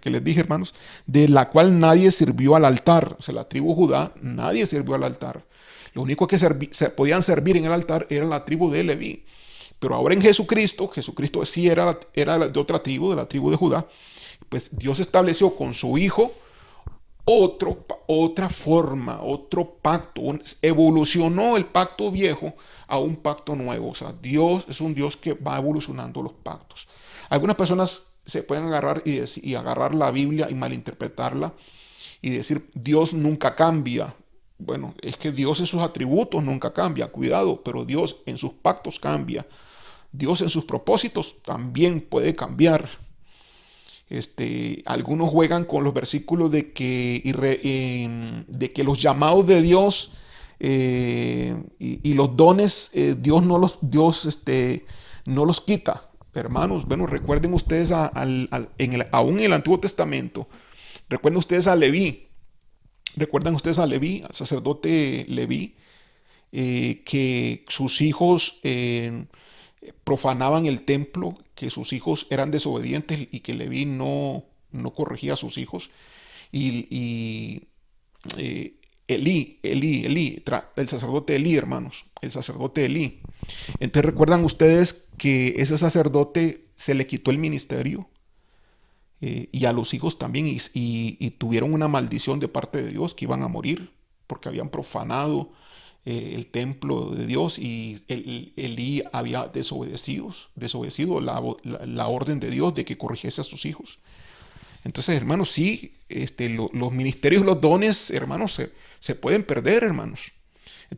que les dije, hermanos, de la cual nadie sirvió al altar. O sea, la tribu Judá, nadie sirvió al altar. Lo único que se podían servir en el altar era la tribu de Leví. Pero ahora en Jesucristo sí era de otra tribu, de la tribu de Judá. Pues Dios estableció con su Hijo otra forma, otro pacto. Evolucionó el pacto viejo a un pacto nuevo. O sea, Dios es un Dios que va evolucionando los pactos. Algunas personas se pueden agarrar y agarrar la Biblia y malinterpretarla y decir Dios nunca cambia. Bueno, es que Dios en sus atributos nunca cambia, cuidado, pero Dios en sus pactos cambia. Dios en sus propósitos también puede cambiar. Algunos juegan con los versículos de que los llamados de Dios y los dones, Dios no los quita. Hermanos, bueno, recuerden ustedes aún en el Antiguo Testamento, recuerden ustedes a Leví, al sacerdote Leví, que sus hijos profanaban el templo, que sus hijos eran desobedientes y que Leví no corregía a sus hijos. Y Elí, el sacerdote Elí, hermanos, el sacerdote Elí. Entonces recuerdan ustedes que ese sacerdote se le quitó el ministerio y a los hijos también y tuvieron una maldición de parte de Dios que iban a morir porque habían profanado el templo de Dios y Elí había desobedecido la orden de Dios de que corrigiese a sus hijos. Entonces, hermanos, sí, los ministerios, los dones, hermanos, se pueden perder, hermanos.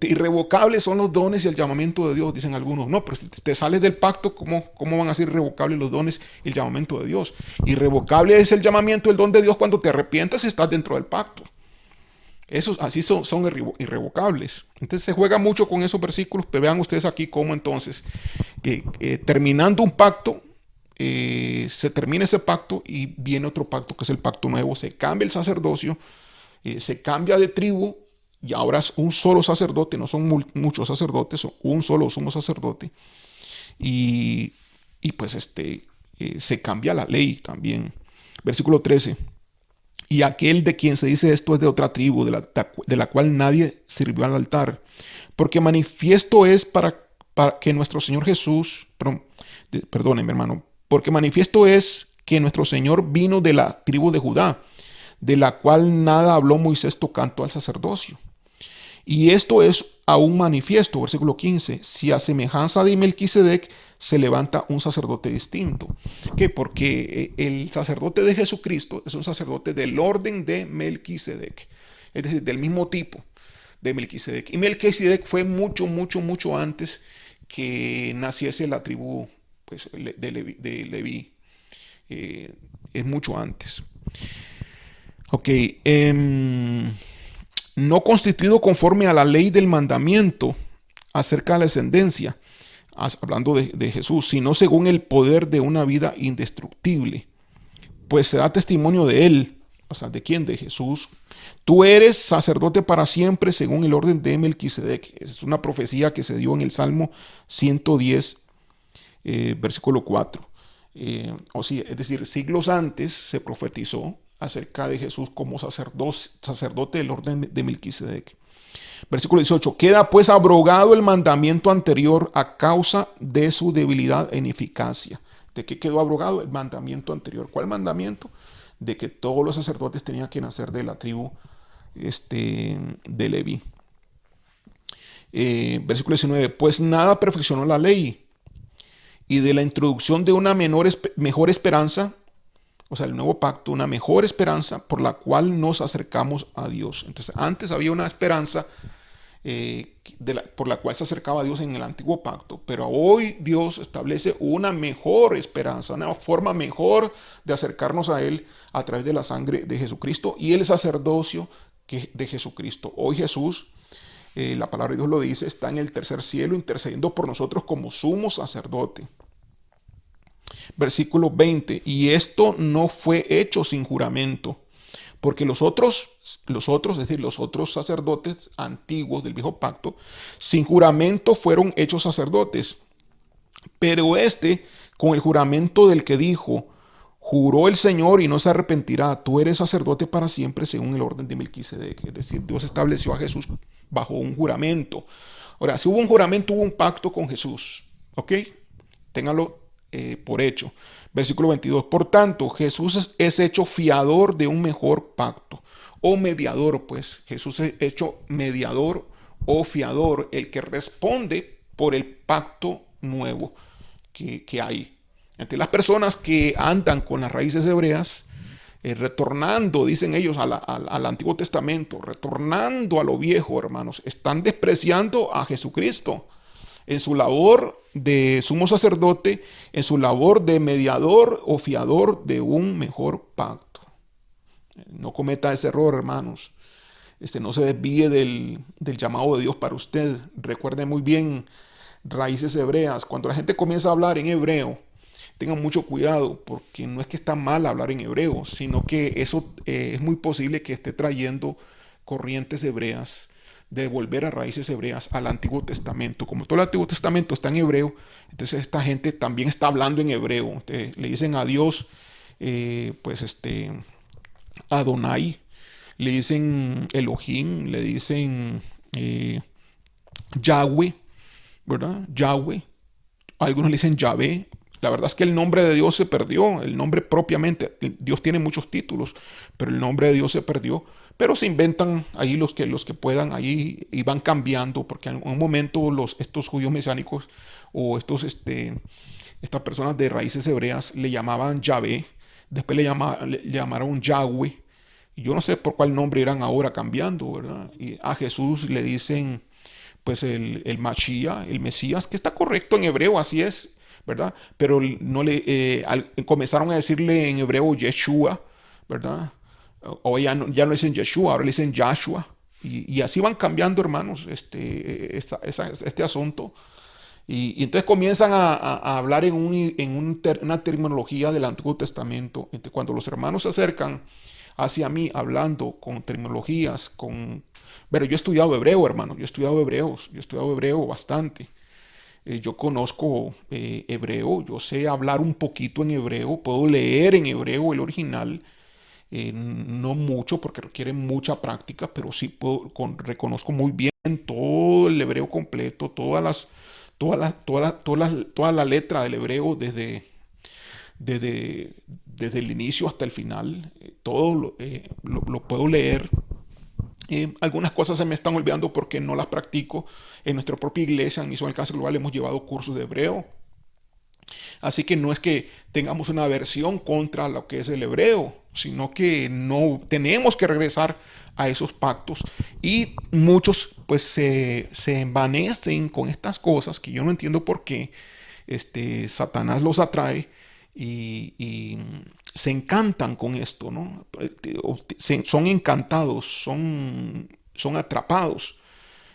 Irrevocables son los dones y el llamamiento de Dios, dicen algunos. No, pero si te sales del pacto, ¿cómo van a ser irrevocables los dones y el llamamiento de Dios? Irrevocable es el llamamiento, el don de Dios cuando te arrepientas y estás dentro del pacto. Esos así son irrevocables. Entonces se juega mucho con esos versículos, pero vean ustedes aquí cómo entonces, terminando un pacto, se termina ese pacto y viene otro pacto que es el pacto nuevo. Se cambia el sacerdocio, se cambia de tribu y ahora es un solo sacerdote, no son muchos sacerdotes, son un solo sumo sacerdote. Y pues se cambia la ley también. Versículo 13. Y aquel de quien se dice esto es de otra tribu, de la cual nadie sirvió al altar. Porque manifiesto es para que nuestro Señor Jesús, perdónenme hermano, porque manifiesto es que nuestro Señor vino de la tribu de Judá, de la cual nada habló Moisés tocante al sacerdocio. Y esto es aún manifiesto, versículo 15, si a semejanza de Melquisedec se levanta un sacerdote distinto. ¿Qué? Porque el sacerdote de Jesucristo es un sacerdote del orden de Melquisedec, es decir, del mismo tipo de Melquisedec. Y Melquisedec fue mucho antes que naciese la tribu pues, de Leví. Es mucho antes. Ok. No constituido conforme a la ley del mandamiento acerca de la descendencia, hablando de Jesús, sino según el poder de una vida indestructible. Pues se da testimonio de él, o sea, ¿de quién? De Jesús. Tú eres sacerdote para siempre según el orden de Melquisedec. Es una profecía que se dio en el Salmo 110, versículo 4. O sea, es decir, siglos antes se profetizó acerca de Jesús como sacerdote del orden de Melquisedec. Versículo 18. Queda pues abrogado el mandamiento anterior a causa de su debilidad e ineficacia. ¿De qué quedó abrogado? El mandamiento anterior. ¿Cuál mandamiento? De que todos los sacerdotes tenían que nacer de la tribu de Leví. Versículo 19. Pues nada perfeccionó la ley, y de la introducción de una mejor esperanza, o sea, el nuevo pacto, una mejor esperanza por la cual nos acercamos a Dios. Entonces, antes había una esperanza por la cual se acercaba a Dios en el antiguo pacto, pero hoy Dios establece una mejor esperanza, una forma mejor de acercarnos a Él a través de la sangre de Jesucristo y el sacerdocio de Jesucristo. Hoy Jesús, la palabra de Dios lo dice, está en el tercer cielo intercediendo por nosotros como sumo sacerdote. Versículo 20, y esto no fue hecho sin juramento, porque los otros, es decir, los otros sacerdotes antiguos del viejo pacto, sin juramento fueron hechos sacerdotes, pero con el juramento del que dijo, juró el Señor y no se arrepentirá, tú eres sacerdote para siempre según el orden de Melquisedec. Es decir, Dios estableció a Jesús bajo un juramento. Ahora, si hubo un juramento, hubo un pacto con Jesús, ¿ok? Ténganlo por hecho. Versículo 22. Por tanto, Jesús es hecho fiador de un mejor pacto. O mediador, pues. Jesús es hecho mediador o fiador, el que responde por el pacto nuevo que hay. Entre las personas que andan con las raíces hebreas, retornando, dicen ellos, al Antiguo Testamento, retornando a lo viejo, hermanos, están despreciando a Jesucristo. en su labor de sumo sacerdote, en su labor de mediador o fiador de un mejor pacto. No cometa ese error, hermanos. No se desvíe del llamado de Dios para usted. Recuerde muy bien raíces hebreas. Cuando la gente comienza a hablar en hebreo, tengan mucho cuidado, porque no es que está mal hablar en hebreo, sino que eso es muy posible que esté trayendo corrientes hebreas, de volver a raíces hebreas al Antiguo Testamento. Como todo el Antiguo Testamento está en hebreo, entonces esta gente también está hablando en hebreo. Entonces, le dicen a Dios, Adonai, le dicen Elohim, le dicen Yahweh, ¿verdad? Yahweh. Algunos le dicen Yahvé. La verdad es que el nombre de Dios se perdió, el nombre propiamente. Dios tiene muchos títulos, pero el nombre de Dios se perdió. Pero se inventan ahí los que puedan, ahí y van cambiando, porque en un momento estos judíos mesiánicos o estas personas de raíces hebreas le llamaban Yahvé, después le llamaron Yahweh. Y yo no sé por cuál nombre irán ahora cambiando, ¿verdad? Y a Jesús le dicen pues el Mashiach, el Mesías, que está correcto en hebreo, así es, ¿verdad? Pero no comenzaron a decirle en hebreo Yeshua, ¿verdad? O ya no dicen Yeshua, ahora le dicen Yahshua. Y así van cambiando, hermanos, este asunto. Y entonces comienzan a hablar en una terminología del Antiguo Testamento. Entonces, cuando los hermanos se acercan hacia mí hablando con terminologías, Pero yo he estudiado hebreo, hermano, yo he estudiado hebreo bastante. Yo conozco hebreo, yo sé hablar un poquito en hebreo, puedo leer en hebreo el original, no mucho porque requiere mucha práctica, pero sí reconozco muy bien todo el hebreo completo, toda la letra del hebreo desde el inicio hasta el final. Todo lo puedo leer. Algunas cosas se me están olvidando porque no las practico. En nuestra propia iglesia, en Misión Alcance Global, hemos llevado cursos de hebreo. Así que no es que tengamos una aversión contra lo que es el hebreo, sino que no tenemos que regresar a esos pactos. Y muchos pues se envanecen con estas cosas que yo no entiendo por qué Satanás los atrae y se encantan con esto, ¿no? Son encantados, son atrapados.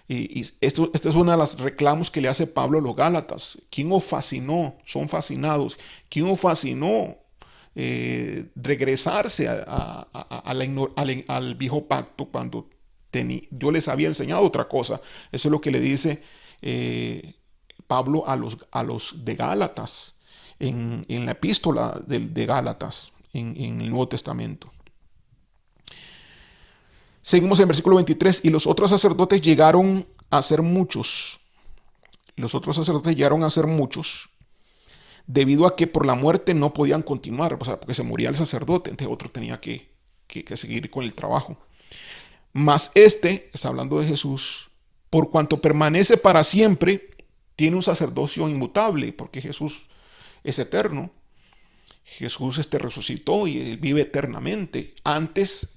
Y este es uno de los reclamos que le hace Pablo a los Gálatas. ¿Quién os fascinó? Son fascinados. ¿Quién os fascinó regresarse al viejo pacto cuando yo les había enseñado otra cosa? Eso es lo que le dice Pablo a los de Gálatas en la epístola de Gálatas en el Nuevo Testamento. Seguimos en el versículo 23. Y los otros sacerdotes llegaron a ser muchos. Debido a que por la muerte no podían continuar, o sea, porque se moría el sacerdote, entonces otro tenía que seguir con el trabajo. Mas está hablando de Jesús, por cuanto permanece para siempre, tiene un sacerdocio inmutable, porque Jesús es eterno. Jesús resucitó y él vive eternamente. Antes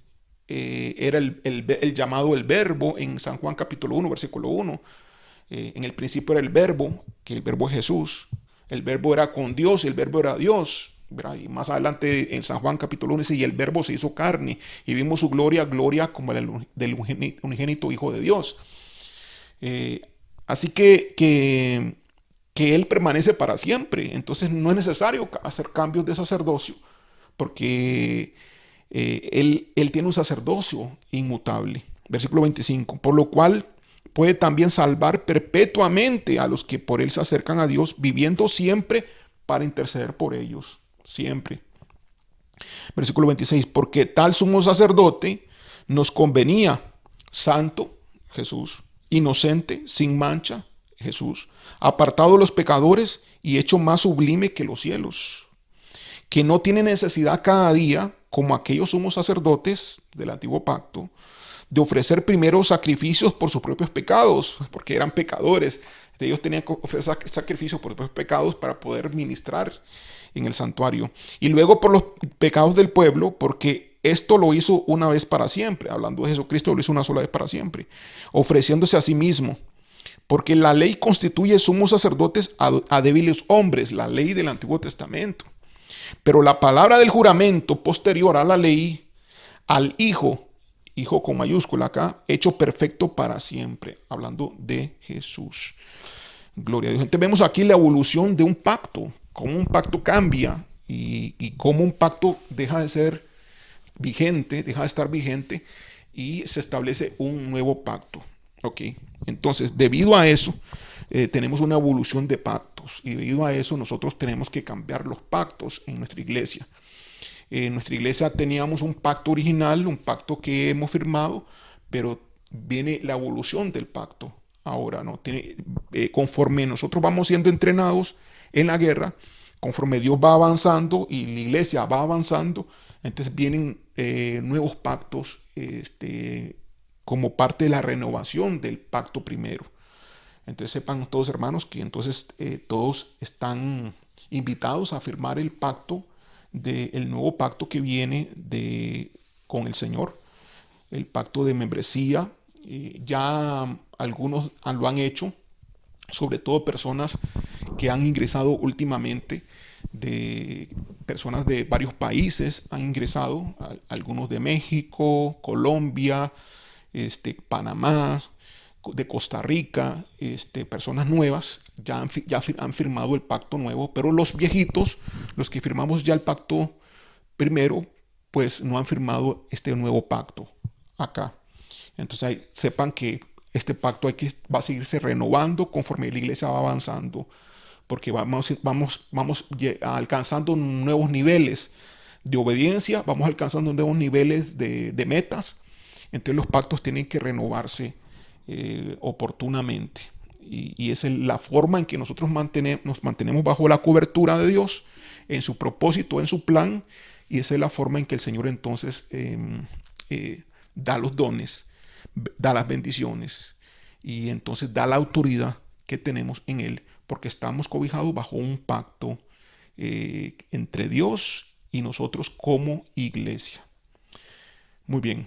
era el llamado el verbo en San Juan capítulo 1, versículo 1. En el principio era el verbo, que el verbo es Jesús. El verbo era con Dios y el verbo era Dios. ¿Verdad? Y más adelante en San Juan capítulo 1 dice, y el verbo se hizo carne y vimos su gloria como del unigénito Hijo de Dios. Así que Él permanece para siempre. Entonces no es necesario hacer cambios de sacerdocio porque él tiene un sacerdocio inmutable. Versículo 25. Por lo cual puede también salvar perpetuamente a los que por él se acercan a Dios, viviendo siempre para interceder por ellos. Siempre. Versículo 26. Porque tal sumo sacerdote nos convenía, santo, Jesús, inocente, sin mancha, Jesús, apartado de los pecadores y hecho más sublime que los cielos, que no tiene necesidad cada día, como aquellos sumos sacerdotes del antiguo pacto, de ofrecer primero sacrificios por sus propios pecados, porque eran pecadores. Ellos tenían que ofrecer sacrificios por sus propios pecados para poder ministrar en el santuario. Y luego por los pecados del pueblo, porque esto lo hizo una vez para siempre. Hablando de Jesucristo, lo hizo una sola vez para siempre, ofreciéndose a sí mismo Porque la ley constituye sumos sacerdotes a débiles hombres, la ley del Antiguo Testamento. Pero la palabra del juramento posterior a la ley, al Hijo, Hijo con mayúscula acá, hecho perfecto para siempre, hablando de Jesús. Gloria a Dios. Entonces vemos aquí la evolución de un pacto, cómo un pacto cambia y cómo un pacto deja de ser vigente, deja de estar vigente y se establece un nuevo pacto. Ok, entonces debido a eso tenemos una evolución de pactos y debido a eso nosotros tenemos que cambiar los pactos en nuestra iglesia. En nuestra iglesia teníamos un pacto original, un pacto que hemos firmado, pero viene la evolución del pacto. Ahora, ¿no? Conforme nosotros vamos siendo entrenados en la guerra, conforme Dios va avanzando y la iglesia va avanzando, entonces vienen nuevos pactos como parte de la renovación del pacto primero. Entonces sepan todos hermanos que entonces todos están invitados a firmar el pacto del nuevo pacto que viene con el Señor, el pacto de membresía. Ya algunos lo han hecho, sobre todo personas que han ingresado últimamente, de personas de varios países han ingresado, algunos de México, Colombia, Panamá, de Costa Rica, personas nuevas ya han firmado el pacto nuevo, pero los viejitos, los que firmamos ya el pacto primero, pues no han firmado este nuevo pacto acá. Entonces sepan que este pacto va a seguirse renovando conforme la iglesia va avanzando, porque vamos alcanzando nuevos niveles de obediencia, vamos alcanzando nuevos niveles de metas. Entonces los pactos tienen que renovarse oportunamente. Y esa es la forma en que nosotros nos mantenemos bajo la cobertura de Dios, en su propósito, en su plan. Y esa es la forma en que el Señor entonces da los dones, da las bendiciones y entonces da la autoridad que tenemos en Él, porque estamos cobijados bajo un pacto entre Dios y nosotros como iglesia. Muy bien,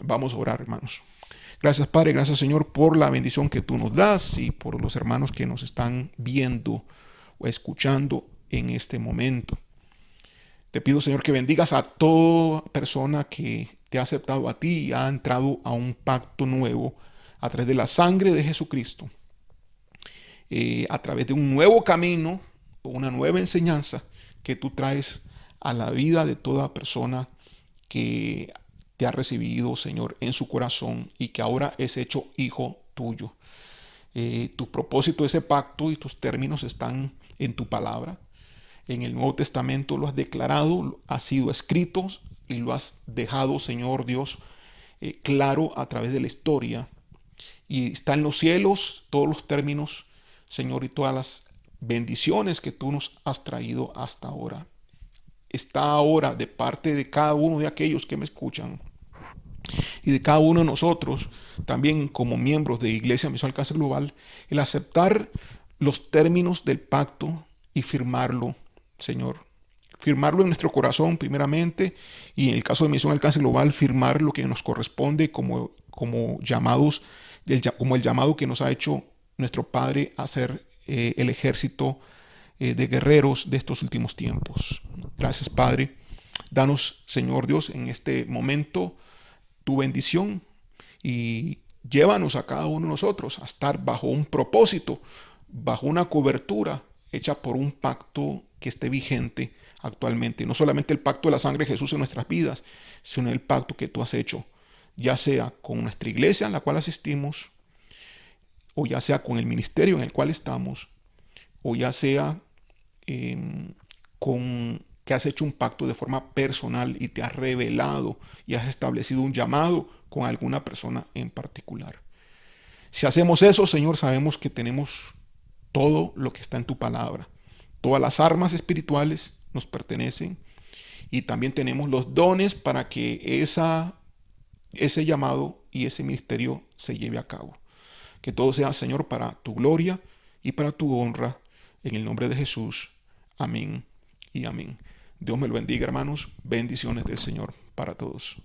vamos a orar, hermanos. Gracias, Padre, gracias, Señor, por la bendición que tú nos das y por los hermanos que nos están viendo o escuchando en este momento. Te pido, Señor, que bendigas a toda persona que te ha aceptado a ti y ha entrado a un pacto nuevo a través de la sangre de Jesucristo, a través de un nuevo camino o una nueva enseñanza que tú traes a la vida de toda persona que te ha recibido, Señor, en su corazón y que ahora es hecho hijo tuyo. Tu propósito de ese pacto y tus términos están en tu palabra. En el Nuevo Testamento lo has declarado, ha sido escrito y lo has dejado, Señor Dios, claro a través de la historia. Y está en los cielos todos los términos, Señor, y todas las bendiciones que tú nos has traído hasta ahora. Está ahora de parte de cada uno de aquellos que me escuchan y de cada uno de nosotros, también como miembros de Iglesia Misión Alcance Global, el aceptar los términos del pacto y firmarlo, Señor. Firmarlo en nuestro corazón primeramente y en el caso de Misión Alcance Global, firmar lo que nos corresponde como llamados, como el llamado que nos ha hecho nuestro Padre a ser el ejército de guerreros de estos últimos tiempos. Gracias, Padre. Danos, Señor Dios, en este momento tu bendición y llévanos a cada uno de nosotros a estar bajo un propósito, bajo una cobertura hecha por un pacto que esté vigente actualmente. No solamente el pacto de la sangre de Jesús en nuestras vidas, sino el pacto que tú has hecho, ya sea con nuestra iglesia en la cual asistimos, o ya sea con el ministerio en el cual estamos, o ya sea con que has hecho un pacto de forma personal y te has revelado y has establecido un llamado con alguna persona en particular. Si hacemos eso, Señor, sabemos que tenemos todo lo que está en tu palabra. Todas las armas espirituales nos pertenecen y también tenemos los dones para que ese llamado y ese ministerio se lleve a cabo. Que todo sea, Señor, para tu gloria y para tu honra. En el nombre de Jesús. Amén y amén. Dios me lo bendiga, hermanos. Bendiciones del Señor para todos.